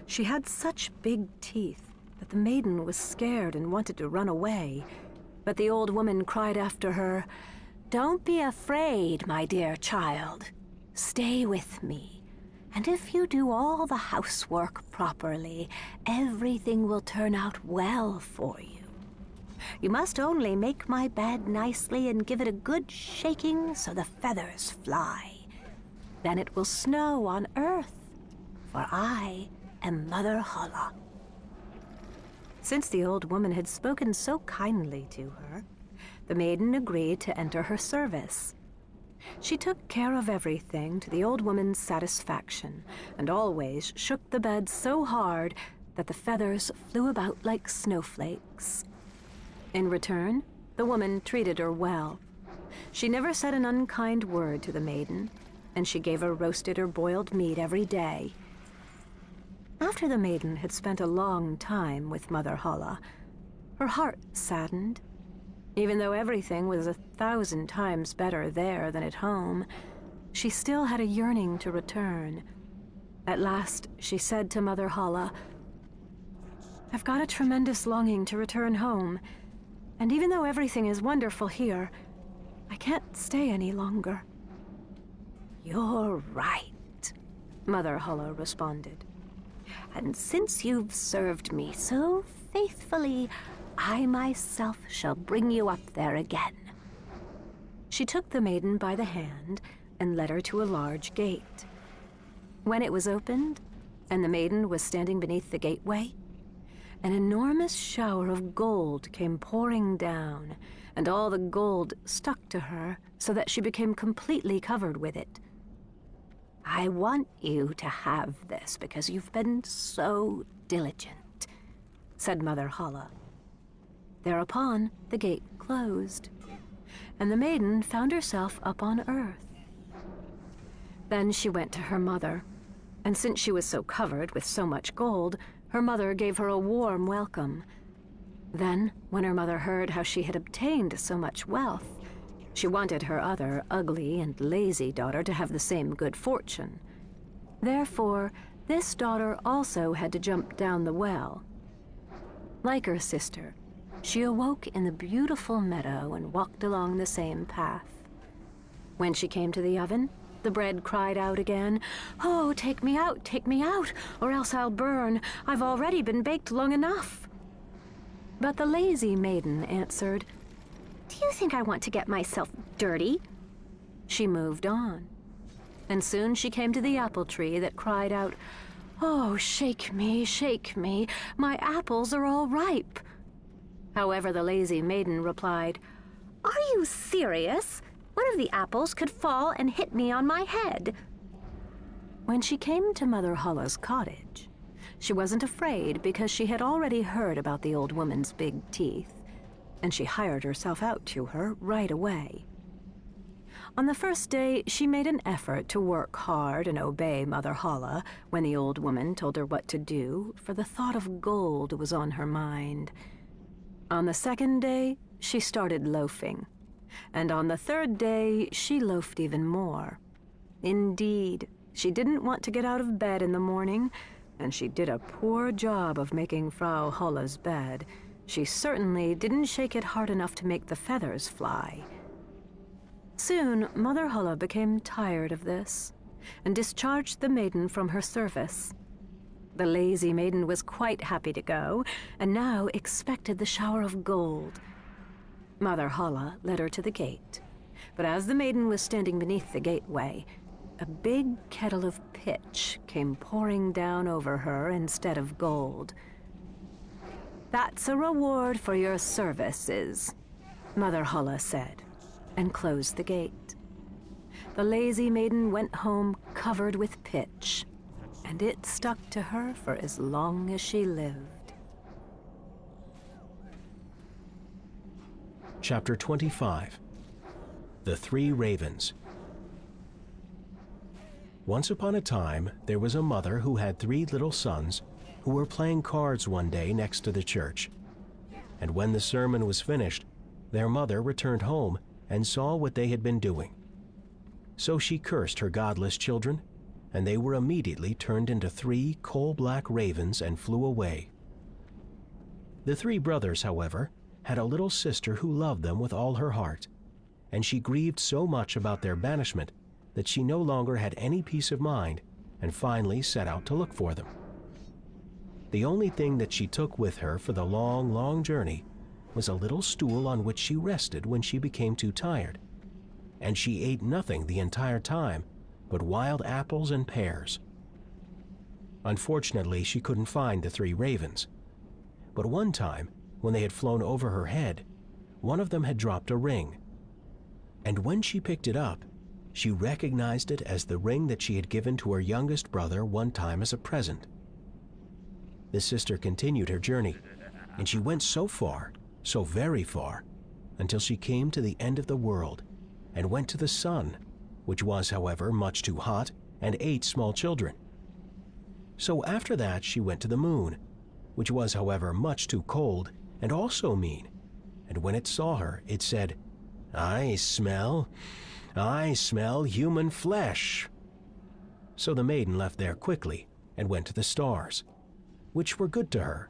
She had such big teeth that the maiden was scared and wanted to run away, but the old woman cried after her, "Don't be afraid, my dear child. Stay with me, and if you do all the housework properly, everything will turn out well for you. You must only make my bed nicely and give it a good shaking so the feathers fly. Then it will snow on earth, for I am Mother Holle." Since the old woman had spoken so kindly to her, the maiden agreed to enter her service. She took care of everything to the old woman's satisfaction, and always shook the bed so hard that the feathers flew about like snowflakes. In return, the woman treated her well. She never said an unkind word to the maiden, and she gave her roasted or boiled meat every day. After the maiden had spent a long time with Mother Holle, her heart saddened. Even though everything was 1,000 times better there than at home, she still had a yearning to return. At last, she said to Mother Holle, "I've got a tremendous longing to return home, and even though everything is wonderful here, I can't stay any longer." "You're right," Mother Holle responded. "And since you've served me so faithfully, I myself shall bring you up there again." She took the maiden by the hand and led her to a large gate. When it was opened, and the maiden was standing beneath the gateway, an enormous shower of gold came pouring down, and all the gold stuck to her so that she became completely covered with it. "I want you to have this because you've been so diligent," said Mother Holle. Thereupon, the gate closed, and the maiden found herself up on earth. Then she went to her mother, and since she was so covered with so much gold, her mother gave her a warm welcome. Then, when her mother heard how she had obtained so much wealth, she wanted her other ugly and lazy daughter to have the same good fortune. Therefore, this daughter also had to jump down the well. Like her sister, she awoke in the beautiful meadow and walked along the same path. When she came to the oven, the bread cried out again, "Oh, take me out, or else I'll burn. I've already been baked long enough." But the lazy maiden answered, "Do you think I want to get myself dirty?" She moved on, and soon she came to the apple tree that cried out, "Oh, shake me, my apples are all ripe." However, the lazy maiden replied, "Are you serious? One of the apples could fall and hit me on my head." When she came to Mother Holle's cottage, she wasn't afraid because she had already heard about the old woman's big teeth, and she hired herself out to her right away. On the first day, she made an effort to work hard and obey Mother Holle when the old woman told her what to do, for the thought of gold was on her mind. On the second day, she started loafing, and on the third day, she loafed even more. Indeed, she didn't want to get out of bed in the morning, and she did a poor job of making Frau Holle's bed. She certainly didn't shake it hard enough to make the feathers fly. Soon, Mother Holle became tired of this, and discharged the maiden from her service. The lazy maiden was quite happy to go, and now expected the shower of gold. Mother Holle led her to the gate, but as the maiden was standing beneath the gateway, a big kettle of pitch came pouring down over her instead of gold. "That's a reward for your services," Mother Holle said, and closed the gate. The lazy maiden went home covered with pitch, and it stuck to her for as long as she lived. Chapter 25. The Three Ravens. Once upon a time, there was a mother who had 3 little sons who were playing cards one day next to the church. And when the sermon was finished, their mother returned home and saw what they had been doing. So she cursed her godless children, and they were immediately turned into 3 coal-black ravens and flew away. The 3 brothers, however, had a little sister who loved them with all her heart, and she grieved so much about their banishment that she no longer had any peace of mind and finally set out to look for them. The only thing that she took with her for the long, long journey was a little stool on which she rested when she became too tired, and she ate nothing the entire time but wild apples and pears. Unfortunately, she couldn't find the 3 ravens, But one time, when they had flown over her head, one of them had dropped a ring. And when she picked it up, she recognized it as the ring that she had given to her youngest brother one time as a present. The sister continued her journey, and she went so far, so very far, until she came to the end of the world and went to the sun, which was, however, much too hot and ate small children. So after that she went to the moon, which was, however, much too cold and also mean, and when it saw her, it said, I smell human flesh." So the maiden left there quickly and went to the stars, which were good to her,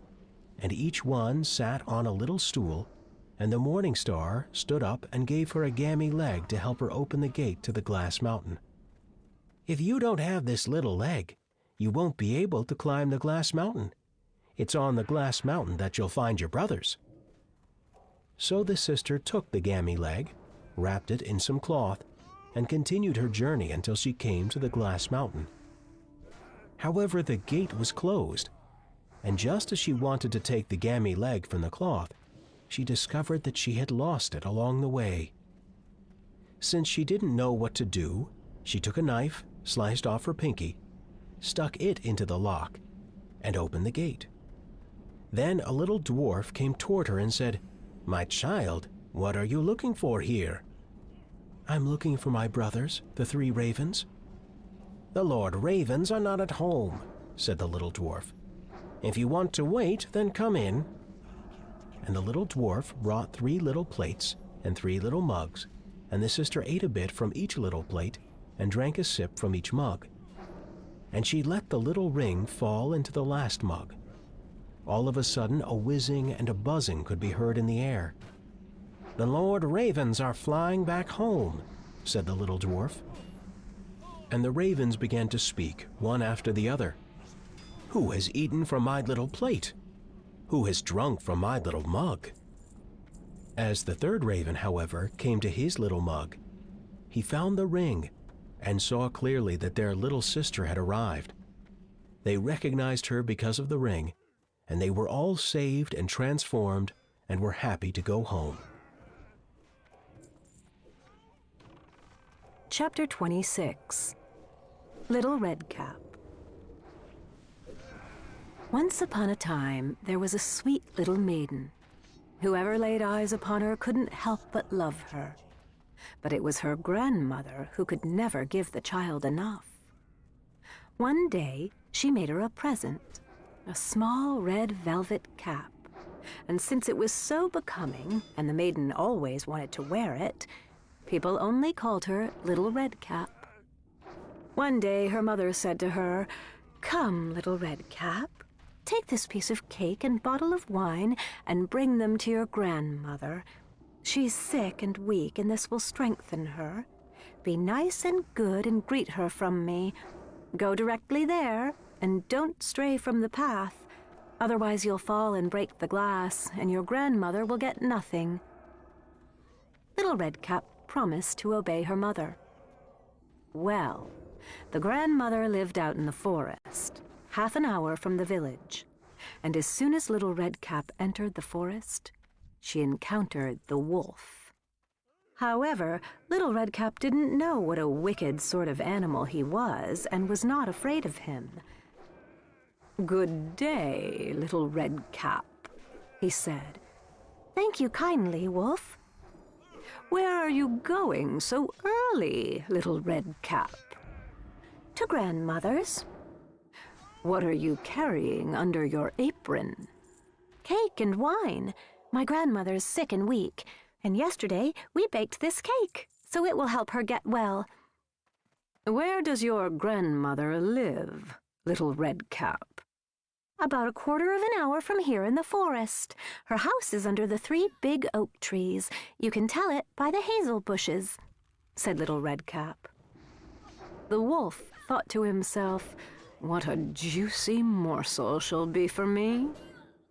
and each one sat on a little stool, and the morning star stood up and gave her a gammy leg to help her open the gate to the glass mountain. "If you don't have this little leg, you won't be able to climb the glass mountain. It's on the glass mountain that you'll find your brothers." So the sister took the gammy leg, wrapped it in some cloth, and continued her journey until she came to the glass mountain. However, the gate was closed, and just as she wanted to take the gammy leg from the cloth, she discovered that she had lost it along the way. Since she didn't know what to do, she took a knife, sliced off her pinky, stuck it into the lock, and opened the gate. Then a little dwarf came toward her and said, "My child, what are you looking for here?" "I'm looking for my brothers, the 3 ravens." "The Lord Ravens are not at home," said the little dwarf. "If you want to wait, then come in." And the little dwarf brought 3 little plates and 3 little mugs, and the sister ate a bit from each little plate and drank a sip from each mug. And she let the little ring fall into the last mug. All of a sudden, a whizzing and a buzzing could be heard in the air. "The Lord Ravens are flying back home," said the little dwarf. And the ravens began to speak, one after the other. "Who has eaten from my little plate? Who has drunk from my little mug?" As the 3rd raven, however, came to his little mug, he found the ring and saw clearly that their little sister had arrived. They recognized her because of the ring, and they were all saved and transformed and were happy to go home. Chapter 26. Little Redcap. Once upon a time, there was a sweet little maiden. Whoever laid eyes upon her couldn't help but love her. But it was her grandmother who could never give the child enough. One day, she made her a present, a small red velvet cap. And since it was so becoming, and the maiden always wanted to wear it, people only called her Little Redcap. One day, her mother said to her, "Come, Little Redcap, take this piece of cake and bottle of wine and bring them to your grandmother. She's sick and weak, and this will strengthen her. Be nice and good and greet her from me. Go directly there, and don't stray from the path. Otherwise you'll fall and break the glass, and your grandmother will get nothing." Little Redcap promised to obey her mother. Well, the grandmother lived out in the forest, half an hour from the village, and as soon as Little Redcap entered the forest, she encountered the wolf. However, Little Redcap didn't know what a wicked sort of animal he was and was not afraid of him. "Good day, Little Redcap," he said. Thank you kindly, Wolf. "Where are you going so early, Little Redcap?" To grandmother's. "What are you carrying under your apron?" Cake and wine. My grandmother's sick and weak, and yesterday we baked this cake, so it will help her get well. "Where does your grandmother live, Little Redcap?" About a quarter of an hour from here in the forest. Her house is under the 3 big oak trees. You can tell it by the hazel bushes," said Little Redcap. The wolf thought to himself, "What a juicy morsel she'll be for me.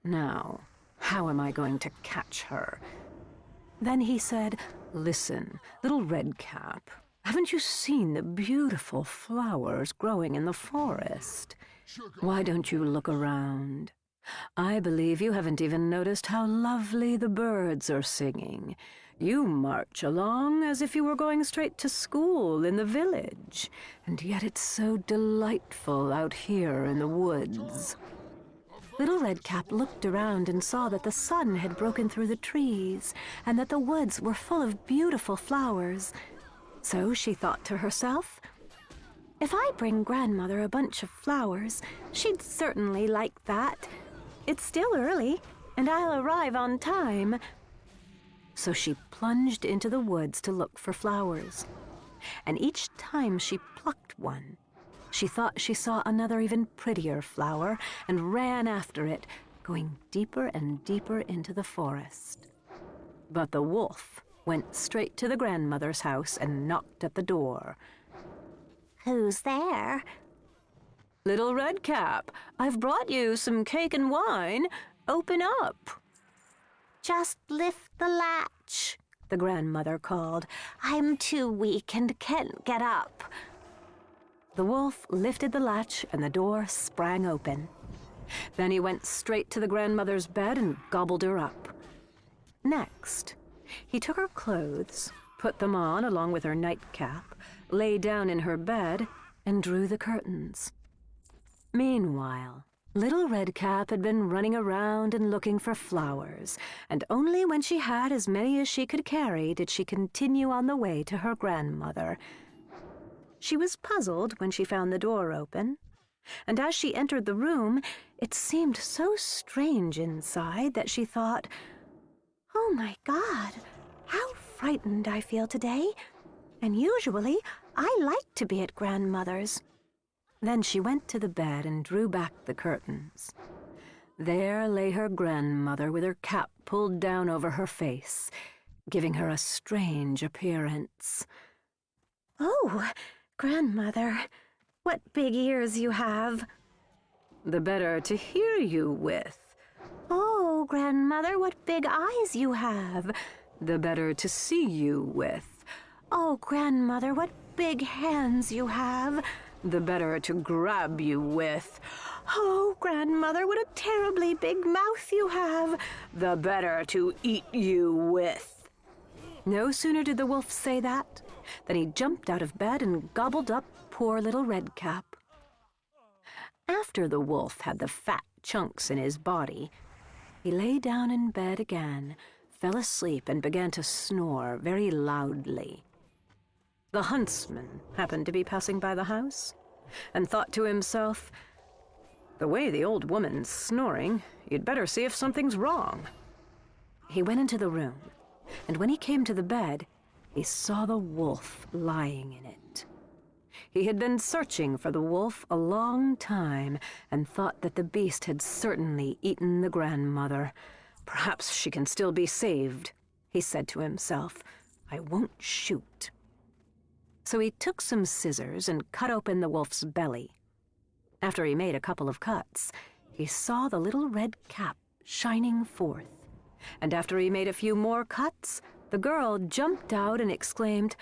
Now, how am I going to catch her?" Then he said, "Listen, Little Redcap, haven't you seen the beautiful flowers growing in the forest? Why don't you look around? I believe you haven't even noticed how lovely the birds are singing. You march along as if you were going straight to school in the village, and yet it's so delightful out here in the woods." Little Redcap looked around and saw that the sun had broken through the trees and that the woods were full of beautiful flowers. So she thought to herself, "If I bring Grandmother a bunch of flowers, she'd certainly like that. It's still early, and I'll arrive on time." So she plunged into the woods to look for flowers. And each time she plucked one, she thought she saw another even prettier flower and ran after it, going deeper and deeper into the forest. But the wolf went straight to the grandmother's house and knocked at the door. "Who's there?" "Little Redcap, I've brought you some cake and wine. Open up." "Just lift the latch," the grandmother called. "I'm too weak and can't get up." The wolf lifted the latch and the door sprang open. Then he went straight to the grandmother's bed and gobbled her up. Next, he took her clothes, put them on along with her nightcap, lay down in her bed, and drew the curtains. Meanwhile, Little Redcap had been running around and looking for flowers, and only when she had as many as she could carry did she continue on the way to her grandmother. She was puzzled when she found the door open, and as she entered the room, it seemed so strange inside that she thought, "Oh my God, how frightened I feel today, and usually I like to be at Grandmother's." Then she went to the bed and drew back the curtains. There lay her grandmother with her cap pulled down over her face, giving her a strange appearance. "Oh, Grandmother, what big ears you have." "The better to hear you with." "Oh, Grandmother, what big eyes you have." "The better to see you with." "Oh, Grandmother, what big hands you have." "The better to grab you with." "Oh, Grandmother, what a terribly big mouth you have." "The better to eat you with." No sooner did the wolf say that than he jumped out of bed and gobbled up poor Little Redcap. After the wolf had the fat chunks in his body, he lay down in bed again, fell asleep, and began to snore very loudly. The huntsman happened to be passing by the house and thought to himself, "The way the old woman's snoring, you'd better see if something's wrong." He went into the room, and when he came to the bed, he saw the wolf lying in it. He had been searching for the wolf a long time and thought that the beast had certainly eaten the grandmother. "Perhaps she can still be saved," he said to himself. "I won't shoot." So he took some scissors and cut open the wolf's belly. After he made a couple of cuts, he saw the little red cap shining forth. And after he made a few more cuts, the girl jumped out and exclaimed,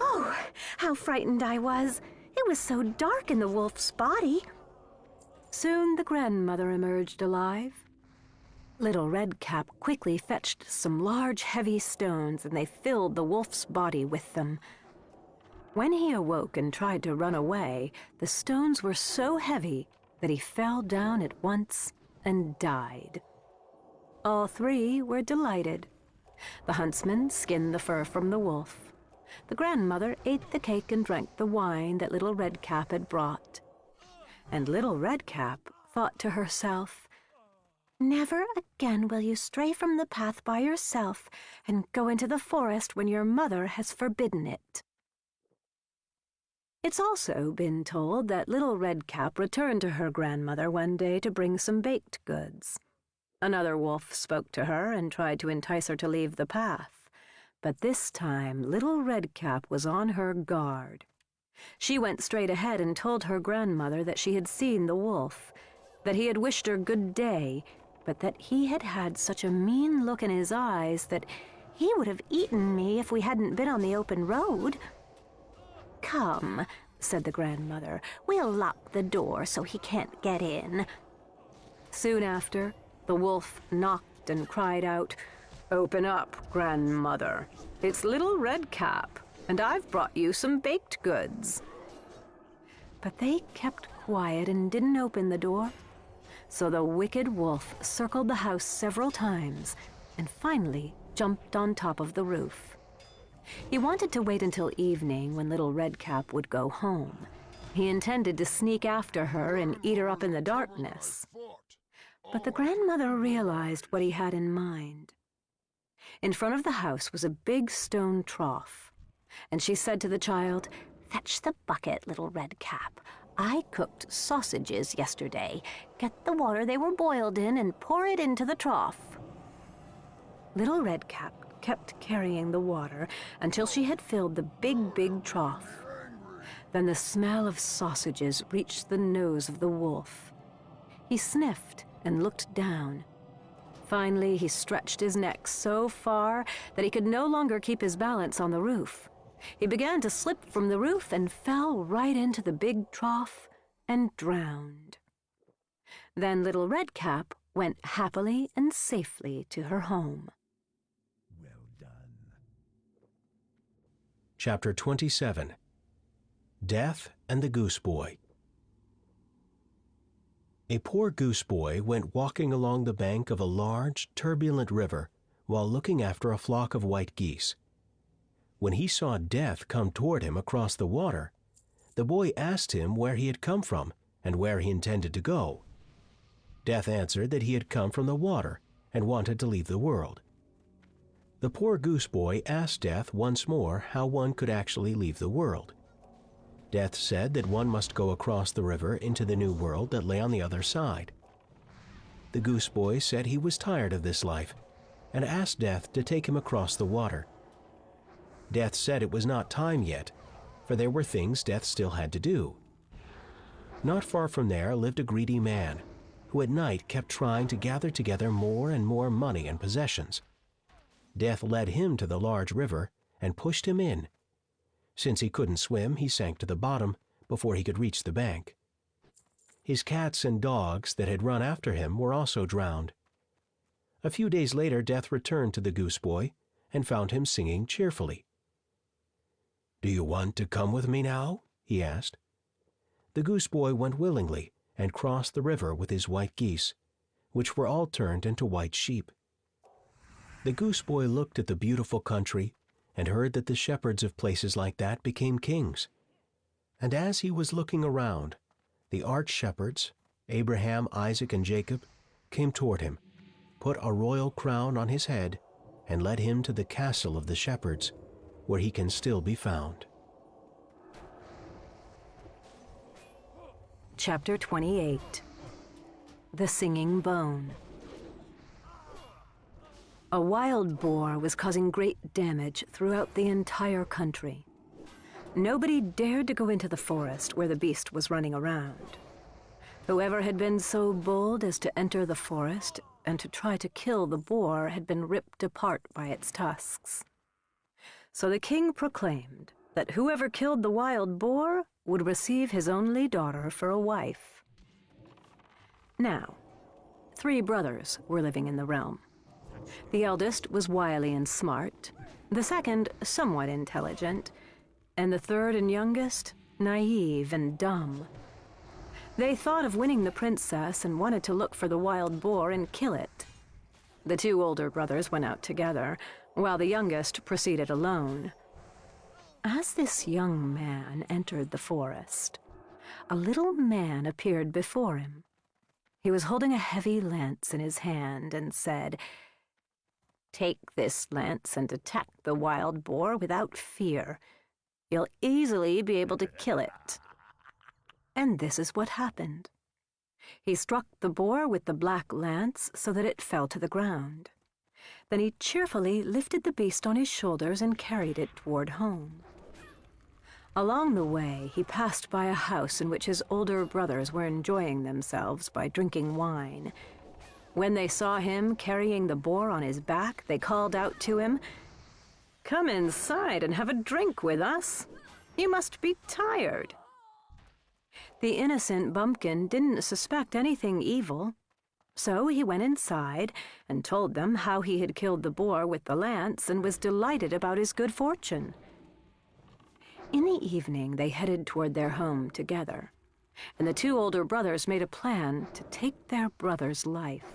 "Oh, how frightened I was. It was so dark in the wolf's body." Soon the grandmother emerged alive. Little Redcap quickly fetched some large heavy stones, and they filled the wolf's body with them. When he awoke and tried to run away, the stones were so heavy that he fell down at once and died. All three were delighted. The huntsman skinned the fur from the wolf. The grandmother ate the cake and drank the wine that Little Redcap had brought. And Little Redcap thought to herself, "Never again will you stray from the path by yourself and go into the forest when your mother has forbidden it." It's also been told that Little Redcap returned to her grandmother one day to bring some baked goods. Another wolf spoke to her and tried to entice her to leave the path, but this time Little Redcap was on her guard. She went straight ahead and told her grandmother that she had seen the wolf, that he had wished her good day, but that he had had such a mean look in his eyes that "He would have eaten me if we hadn't been on the open road." "Come," said the grandmother, "we'll lock the door so he can't get in." Soon after, the wolf knocked and cried out, "Open up, grandmother. It's Little Red Cap, and I've brought you some baked goods." But they kept quiet and didn't open the door. So the wicked wolf circled the house several times and finally jumped on top of the roof. He wanted to wait until evening when Little Red Cap would go home. He intended to sneak after her and eat her up in the darkness. But the grandmother realized what he had in mind. In front of the house was a big stone trough, and she said to the child, "Fetch the bucket, Little Red Cap. I cooked sausages yesterday. Get the water they were boiled in and pour it into the trough." Little Red Cap kept carrying the water until she had filled the big trough. Then the smell of sausages reached the nose of the wolf. He sniffed and looked down. Finally, he stretched his neck so far that he could no longer keep his balance on the roof. He began to slip from the roof and fell right into the big trough and drowned. Then Little Red Cap went happily and safely to her home. Well done. Chapter 27. Death and the Goose Boy. A poor goose boy went walking along the bank of a large, turbulent river while looking after a flock of white geese. When he saw Death come toward him across the water, the boy asked him where he had come from and where he intended to go. Death answered that he had come from the water and wanted to leave the world. The poor goose boy asked Death once more how one could actually leave the world. Death said that one must go across the river into the new world that lay on the other side. The goose boy said he was tired of this life and asked Death to take him across the water. Death said it was not time yet, for there were things Death still had to do. Not far from there lived a greedy man, who at night kept trying to gather together more and more money and possessions. Death led him to the large river and pushed him in. Since he couldn't swim, he sank to the bottom before he could reach the bank. His cats and dogs that had run after him were also drowned. A few days later, Death returned to the goose boy and found him singing cheerfully. "Do you want to come with me now?" he asked. The goose boy went willingly and crossed the river with his white geese, which were all turned into white sheep. The goose boy looked at the beautiful country and heard that the shepherds of places like that became kings. And as he was looking around, the arch-shepherds, Abraham, Isaac, and Jacob, came toward him, put a royal crown on his head, and led him to the castle of the shepherds, where he can still be found. Chapter 28. The Singing Bone. A wild boar was causing great damage throughout the entire country. Nobody dared to go into the forest where the beast was running around. Whoever had been so bold as to enter the forest and to try to kill the boar had been ripped apart by its tusks. So the king proclaimed that whoever killed the wild boar would receive his only daughter for a wife. Now, 3 brothers were living in the realm. The eldest was wily and smart, the second somewhat intelligent, and the third and youngest naive and dumb. They thought of winning the princess and wanted to look for the wild boar and kill it. The 2 older brothers went out together, while the youngest proceeded alone. As this young man entered the forest, a little man appeared before him. He was holding a heavy lance in his hand and said, "Take this lance and attack the wild boar without fear. You'll easily be able to kill it." And this is what happened. He struck the boar with the black lance so that it fell to the ground. Then he cheerfully lifted the beast on his shoulders and carried it toward home. Along the way, he passed by a house in which his older brothers were enjoying themselves by drinking wine. When they saw him carrying the boar on his back, they called out to him, "Come inside and have a drink with us. You must be tired." The innocent bumpkin didn't suspect anything evil. So he went inside and told them how he had killed the boar with the lance and was delighted about his good fortune. In the evening, they headed toward their home together, and the two older brothers made a plan to take their brother's life.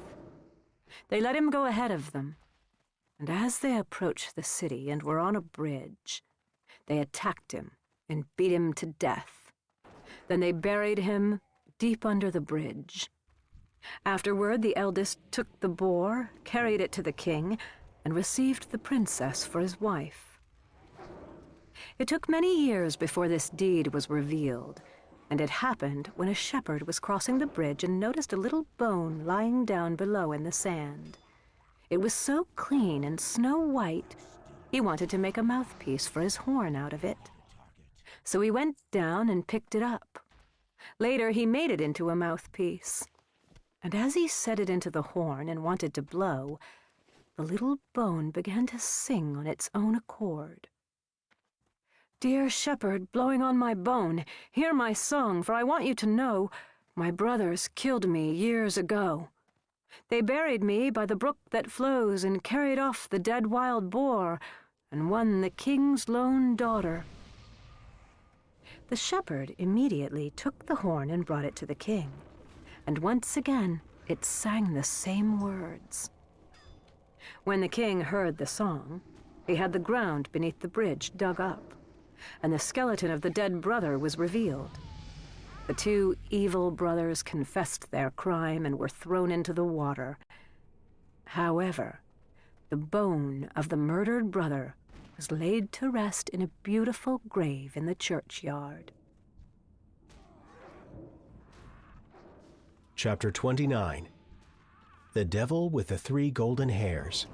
They let him go ahead of them, and as they approached the city and were on a bridge, they attacked him and beat him to death. Then they buried him deep under the bridge. Afterward, the eldest took the boar, carried it to the king, and received the princess for his wife. It took many years before this deed was revealed, and it happened when a shepherd was crossing the bridge and noticed a little bone lying down below in the sand. It was so clean and snow-white, he wanted to make a mouthpiece for his horn out of it. So he went down and picked it up. Later, he made it into a mouthpiece. And as he set it into the horn and wanted to blow, the little bone began to sing on its own accord. "Dear shepherd, blowing on my bone, hear my song, for I want you to know my brothers killed me years ago. They buried me by the brook that flows and carried off the dead wild boar and won the king's lone daughter." The shepherd immediately took the horn and brought it to the king, and once again it sang the same words. When the king heard the song, he had the ground beneath the bridge dug up, and the skeleton of the dead brother was revealed. The two evil brothers confessed their crime and were thrown into the water. However, the bone of the murdered brother was laid to rest in a beautiful grave in the churchyard. Chapter 29. The Devil with the Three Golden Hairs.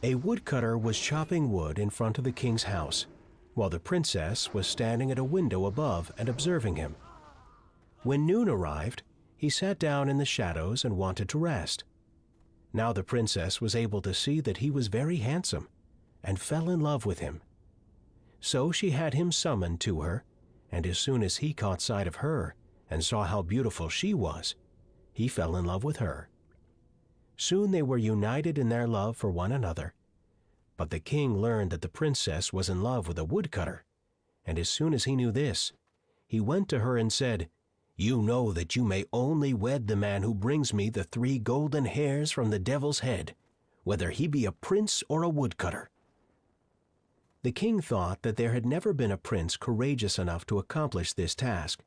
A woodcutter was chopping wood in front of the king's house, while the princess was standing at a window above and observing him. When noon arrived, he sat down in the shadows and wanted to rest. Now the princess was able to see that he was very handsome, and fell in love with him. So she had him summoned to her, and as soon as he caught sight of her and saw how beautiful she was, he fell in love with her. Soon they were united in their love for one another. But the king learned that the princess was in love with a woodcutter, and as soon as he knew this, he went to her and said, "You know that you may only wed the man who brings me the 3 golden hairs from the devil's head, whether he be a prince or a woodcutter." The king thought that there had never been a prince courageous enough to accomplish this task,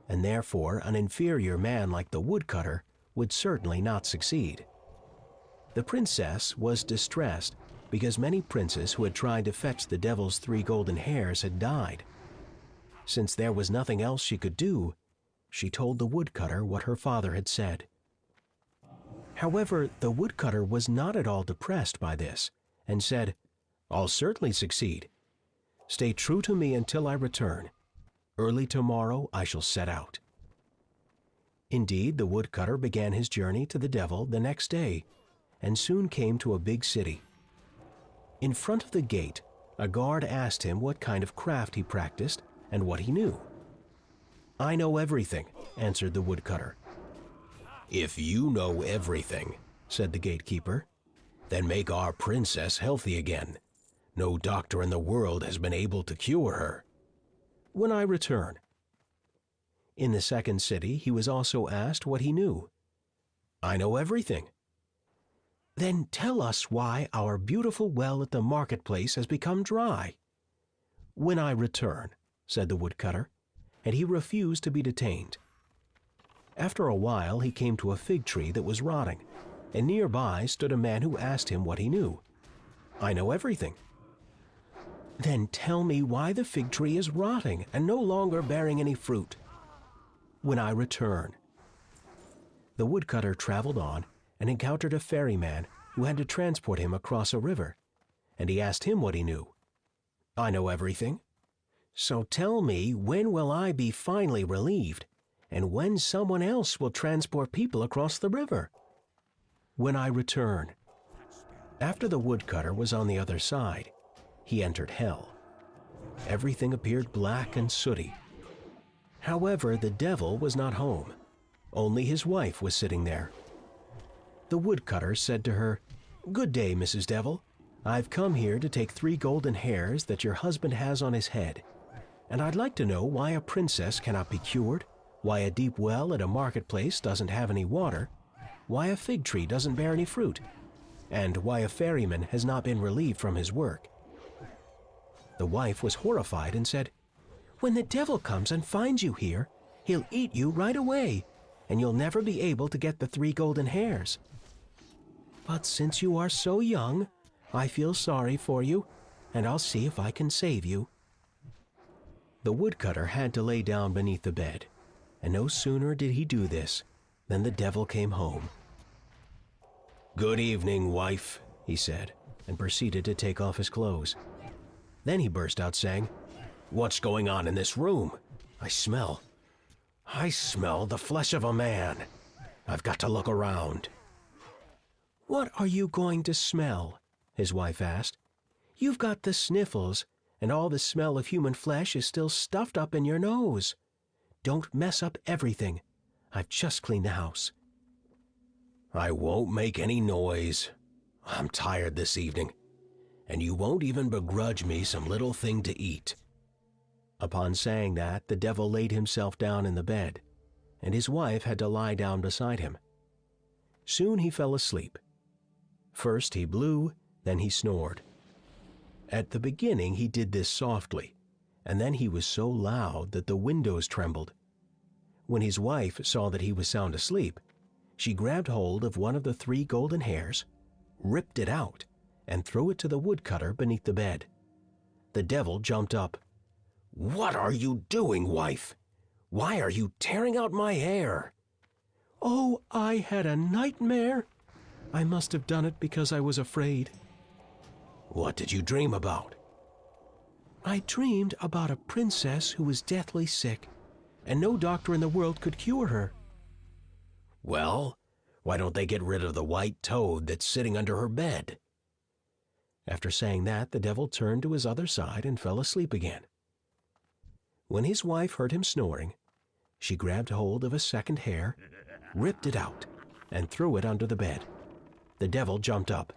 and therefore an inferior man like the woodcutter would certainly not succeed. The princess was distressed because many princes who had tried to fetch the devil's 3 golden hairs had died. Since there was nothing else she could do, she told the woodcutter what her father had said. However, the woodcutter was not at all depressed by this, and said, "I'll certainly succeed. Stay true to me until I return. Early tomorrow I shall set out." Indeed, the woodcutter began his journey to the devil the next day, and soon came to a big city. In front of the gate, a guard asked him what kind of craft he practiced and what he knew. "I know everything," answered the woodcutter. "If you know everything," said the gatekeeper, "then make our princess healthy again. No doctor in the world has been able to cure her." "When I return." In the second city, he was also asked what he knew. "I know everything." "Then tell us why our beautiful well at the marketplace has become dry." "When I return," said the woodcutter, and he refused to be detained. After a while he came to a fig tree that was rotting, and nearby stood a man who asked him what he knew. "I know everything." "Then tell me why the fig tree is rotting and no longer bearing any fruit." "When I return." The woodcutter traveled on and encountered a ferryman who had to transport him across a river, and he asked him what he knew. "I know everything." "So tell me, when will I be finally relieved, and when someone else will transport people across the river?" "When I return." After the woodcutter was on the other side, he entered hell. Everything appeared black and sooty. However, the devil was not home. Only his wife was sitting there. The woodcutter said to her, "Good day, Mrs. Devil. I've come here to take 3 golden hairs that your husband has on his head, and I'd like to know why a princess cannot be cured, why a deep well at a marketplace doesn't have any water, why a fig tree doesn't bear any fruit, and why a ferryman has not been relieved from his work." The wife was horrified and said, "When the devil comes and finds you here, he'll eat you right away, and you'll never be able to get the 3 golden hairs. But since you are so young, I feel sorry for you, and I'll see if I can save you." The woodcutter had to lay down beneath the bed, and no sooner did he do this than the devil came home. "Good evening, wife," he said, and proceeded to take off his clothes. Then he burst out saying, "What's going on in this room? I smell the flesh of a man. I've got to look around." "What are you going to smell?" his wife asked. "You've got the sniffles, and all the smell of human flesh is still stuffed up in your nose. Don't mess up everything. I've just cleaned the house." "I won't make any noise. I'm tired this evening, and you won't even begrudge me some little thing to eat." Upon saying that, the devil laid himself down in the bed, and his wife had to lie down beside him. Soon he fell asleep. First he blew, then he snored. At the beginning he did this softly, and then he was so loud that the windows trembled. When his wife saw that he was sound asleep, she grabbed hold of one of the 3 golden hairs, ripped it out, and threw it to the woodcutter beneath the bed. The devil jumped up. "What are you doing, wife? Why are you tearing out my hair?" "Oh, I had a nightmare. I must have done it because I was afraid." "What did you dream about?" "I dreamed about a princess who was deathly sick, and no doctor in the world could cure her." "Well, why don't they get rid of the white toad that's sitting under her bed?" After saying that, the devil turned to his other side and fell asleep again. When his wife heard him snoring, she grabbed hold of a second hair, ripped it out, and threw it under the bed. The devil jumped up.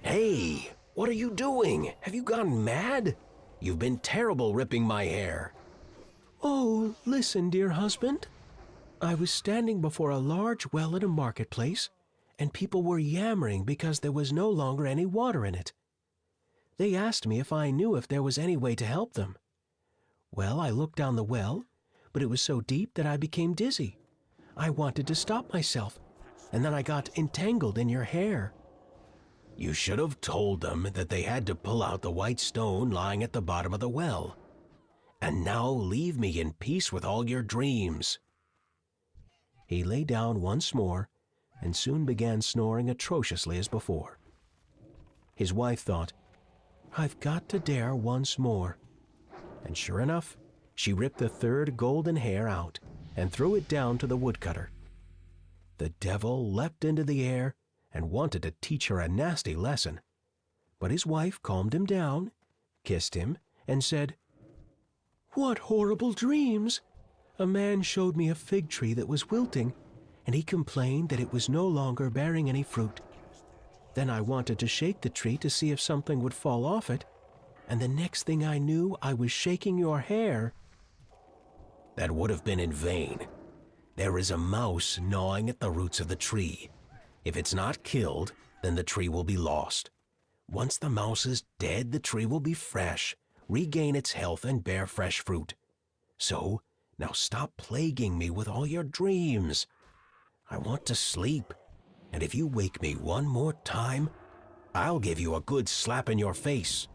"Hey, what are you doing? Have you gone mad? You've been terrible ripping my hair." "Oh, listen, dear husband. I was standing before a large well at a marketplace, and people were yammering because there was no longer any water in it. They asked me if I knew if there was any way to help them. Well, I looked down the well, but it was so deep that I became dizzy. I wanted to stop myself, and then I got entangled in your hair." "You should have told them that they had to pull out the white stone lying at the bottom of the well. And now leave me in peace with all your dreams." He lay down once more and soon began snoring atrociously as before. His wife thought, "I've got to dare once more." And sure enough, she ripped the 3rd golden hair out and threw it down to the woodcutter. The devil leapt into the air and wanted to teach her a nasty lesson, but his wife calmed him down, kissed him, and said, "What horrible dreams! A man showed me a fig tree that was wilting, and he complained that it was no longer bearing any fruit. Then I wanted to shake the tree to see if something would fall off it, and the next thing I knew, I was shaking your hair." "That would have been in vain. There is a mouse gnawing at the roots of the tree. If it's not killed, then the tree will be lost. Once the mouse is dead, the tree will be fresh, regain its health, and bear fresh fruit. So, now stop plaguing me with all your dreams. I want to sleep, and if you wake me one more time, I'll give you a good slap in your face."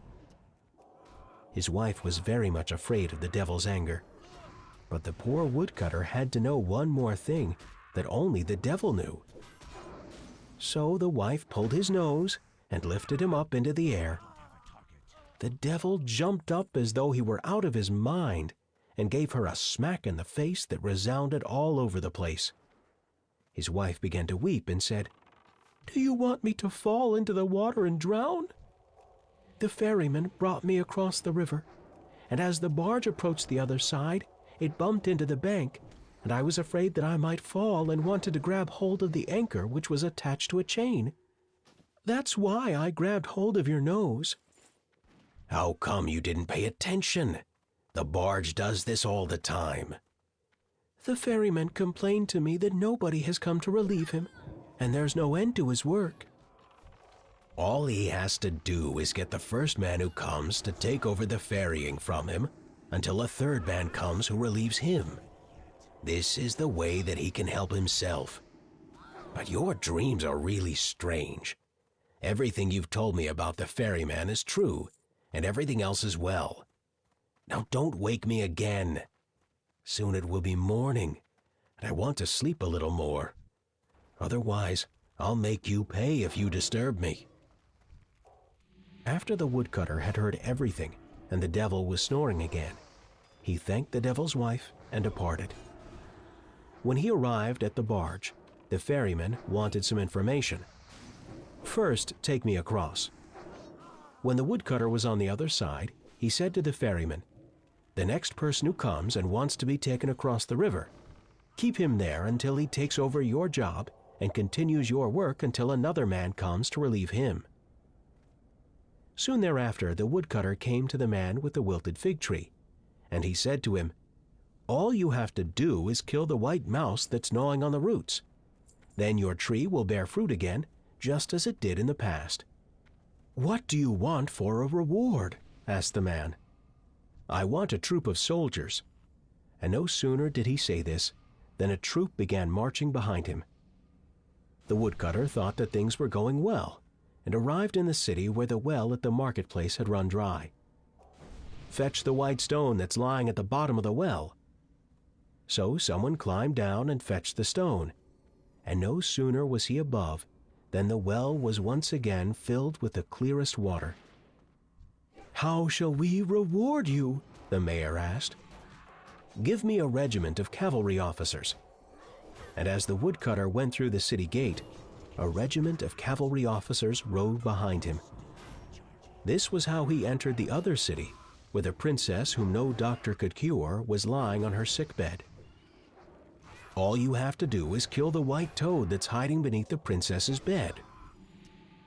His wife was very much afraid of the devil's anger, but the poor woodcutter had to know one more thing that only the devil knew. So the wife pulled his nose and lifted him up into the air. The devil jumped up as though he were out of his mind and gave her a smack in the face that resounded all over the place. His wife began to weep and said, "Do you want me to fall into the water and drown?" The ferryman brought me across the river, and as the barge approached the other side, it bumped into the bank, and I was afraid that I might fall and wanted to grab hold of the anchor which was attached to a chain. That's why I grabbed hold of your nose." "How come you didn't pay attention? The barge does this all the time." "The ferryman complained to me that nobody has come to relieve him, and there's no end to his work." "All he has to do is get the first man who comes to take over the ferrying from him until a third man comes who relieves him. This is the way that he can help himself. But your dreams are really strange. Everything you've told me about the ferryman is true, and everything else as well. Now don't wake me again. Soon it will be morning, and I want to sleep a little more. Otherwise, I'll make you pay if you disturb me." After the woodcutter had heard everything and the devil was snoring again, he thanked the devil's wife and departed. When he arrived at the barge, the ferryman wanted some information. "First, take me across." When the woodcutter was on the other side, he said to the ferryman, "The next person who comes and wants to be taken across the river, keep him there until he takes over your job and continues your work until another man comes to relieve him." Soon thereafter, the woodcutter came to the man with the wilted fig tree, and he said to him, "All you have to do is kill the white mouse that's gnawing on the roots. Then your tree will bear fruit again, just as it did in the past." "What do you want for a reward?" asked the man. "I want a troop of soldiers." And no sooner did he say this than a troop began marching behind him. The woodcutter thought that things were going well, and arrived in the city where the well at the marketplace had run dry. "Fetch the white stone that's lying at the bottom of the well." So someone climbed down and fetched the stone, and no sooner was he above than the well was once again filled with the clearest water. "How shall we reward you?" the mayor asked. "Give me a regiment of cavalry officers." And as the woodcutter went through the city gate, a regiment of cavalry officers rode behind him. This was how he entered the other city, where the princess whom no doctor could cure was lying on her sickbed. "All you have to do is kill the white toad that's hiding beneath the princess's bed."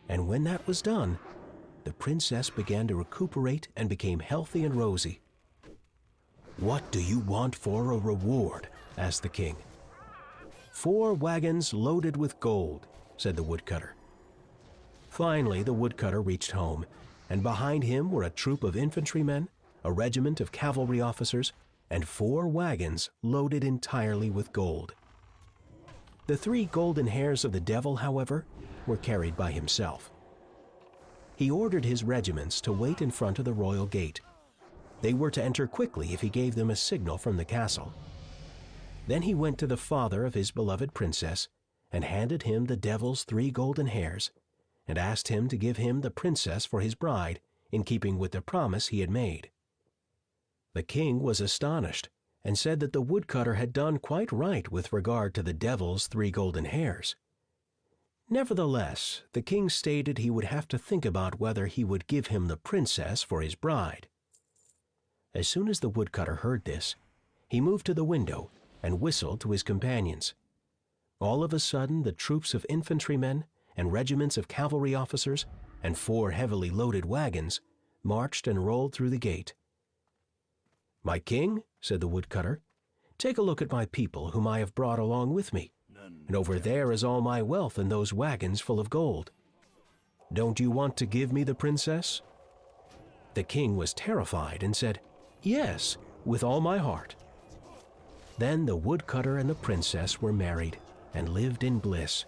And when that was done, the princess began to recuperate and became healthy and rosy. "What do you want for a reward?" asked the king. "4 wagons loaded with gold," said the woodcutter. Finally, the woodcutter reached home, and behind him were a troop of infantrymen, a regiment of cavalry officers, and 4 wagons loaded entirely with gold. The 3 golden hairs of the devil, however, were carried by himself. He ordered his regiments to wait in front of the royal gate. They were to enter quickly if he gave them a signal from the castle. Then he went to the father of his beloved princess and handed him the devil's 3 golden hairs, and asked him to give him the princess for his bride, in keeping with the promise he had made. The king was astonished, and said that the woodcutter had done quite right with regard to the devil's 3 golden hairs. Nevertheless, the king stated he would have to think about whether he would give him the princess for his bride. As soon as the woodcutter heard this, he moved to the window and whistled to his companions. All of a sudden, the troops of infantrymen and regiments of cavalry officers and 4 heavily loaded wagons marched and rolled through the gate. "My king," said the woodcutter, "take a look at my people whom I have brought along with me, and over there is all my wealth in those wagons full of gold. Don't you want to give me the princess?" The king was terrified and said, "Yes, with all my heart." Then the woodcutter and the princess were married and lived in bliss.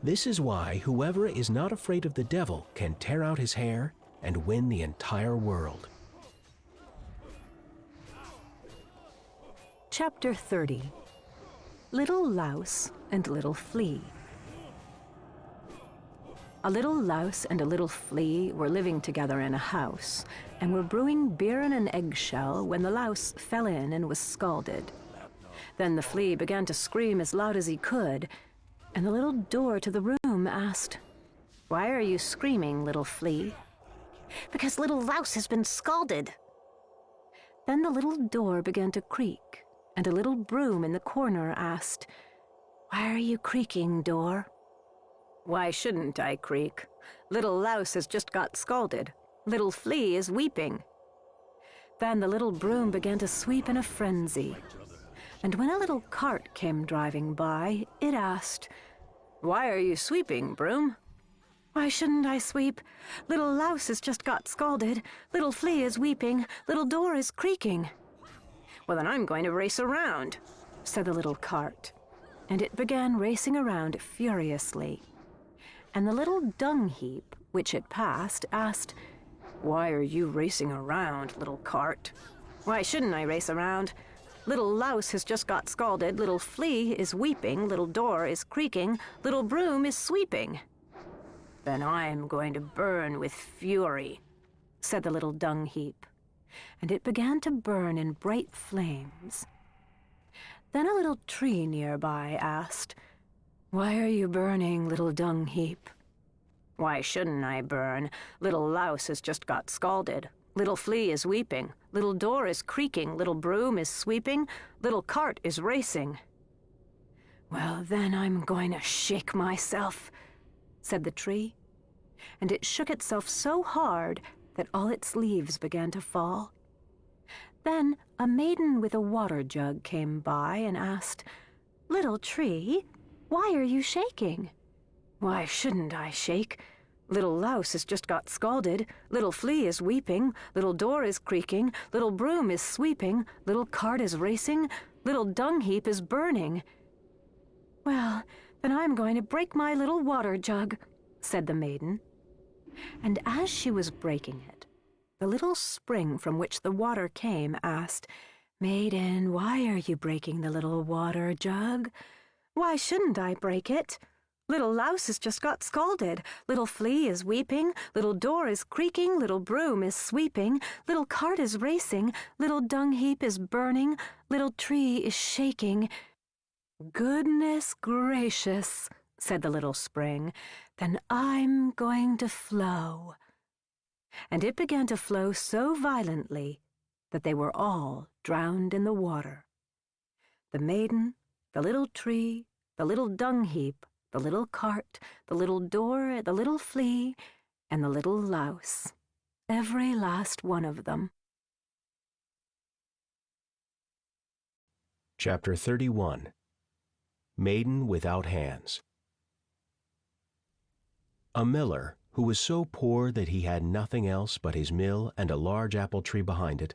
This is why whoever is not afraid of the devil can tear out his hair and win the entire world. Chapter 30. Little Louse and Little Flea. A little louse and a little flea were living together in a house, and were brewing beer in an eggshell when the louse fell in and was scalded. Then the flea began to scream as loud as he could, and the little door to the room asked, "Why are you screaming, little flea?" Because little louse has been scalded. Then the little door began to creak, and a little broom in the corner asked, "Why are you creaking, door?" "Why shouldn't I creak? Little Louse has just got scalded. Little Flea is weeping." Then the little broom began to sweep in a frenzy. And when a little cart came driving by, it asked, "Why are you sweeping, broom?" "Why shouldn't I sweep? Little Louse has just got scalded. Little Flea is weeping. Little door is creaking." "Well, then I'm going to race around," said the little cart. And it began racing around furiously. And the little dung heap, which it passed, asked, "Why are you racing around, little cart?" "Why shouldn't I race around? Little Louse has just got scalded. Little Flea is weeping. Little door is creaking. Little broom is sweeping." "Then I'm going to burn with fury," said the little dung heap. And it began to burn in bright flames. Then a little tree nearby asked, "Why are you burning, little dung heap?" "Why shouldn't I burn? Little Louse has just got scalded. Little Flea is weeping. Little door is creaking. Little broom is sweeping. Little cart is racing." "Well, then I'm going to shake myself," said the tree. And it shook itself so hard that all its leaves began to fall. Then a maiden with a water jug came by and asked, "Little tree, why are you shaking?" "Why shouldn't I shake? Little Louse has just got scalded. Little Flea is weeping. Little door is creaking. Little broom is sweeping. Little cart is racing. Little dung heap is burning." "Well, then I'm going to break my little water jug," said the maiden. And as she was breaking it, the little spring from which the water came asked, "Maiden, why are you breaking the little water jug?" "Why shouldn't I break it? Little Louse has just got scalded. Little Flea is weeping. Little door is creaking. Little broom is sweeping. Little cart is racing. Little dung heap is burning. Little tree is shaking." "Goodness gracious," said the little spring, "then I'm going to flow." And it began to flow so violently that they were all drowned in the water. The maiden, the little tree, the little dung heap, the little cart, the little door, the little flea, and the little louse. Every last one of them. Chapter 31. Maiden Without Hands. A miller, who was so poor that he had nothing else but his mill and a large apple tree behind it,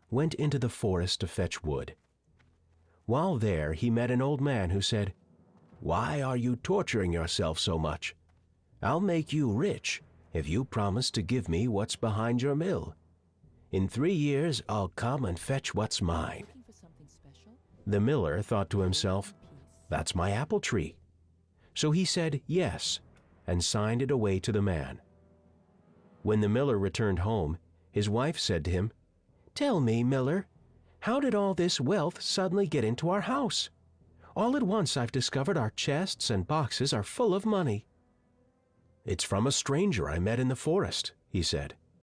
went into the forest to fetch wood. While there he met an old man who said, "Why are you torturing yourself so much? I'll make you rich if you promise to give me what's behind your mill. In 3 years I'll come and fetch what's mine." The miller thought to himself, "That's my apple tree." So he said yes, and signed it away to the man. When the miller returned home, his wife said to him, "Tell me, miller, how did all this wealth suddenly get into our house? All at once I've discovered our chests and boxes are full of money." "It's from a stranger I met in the forest," he said.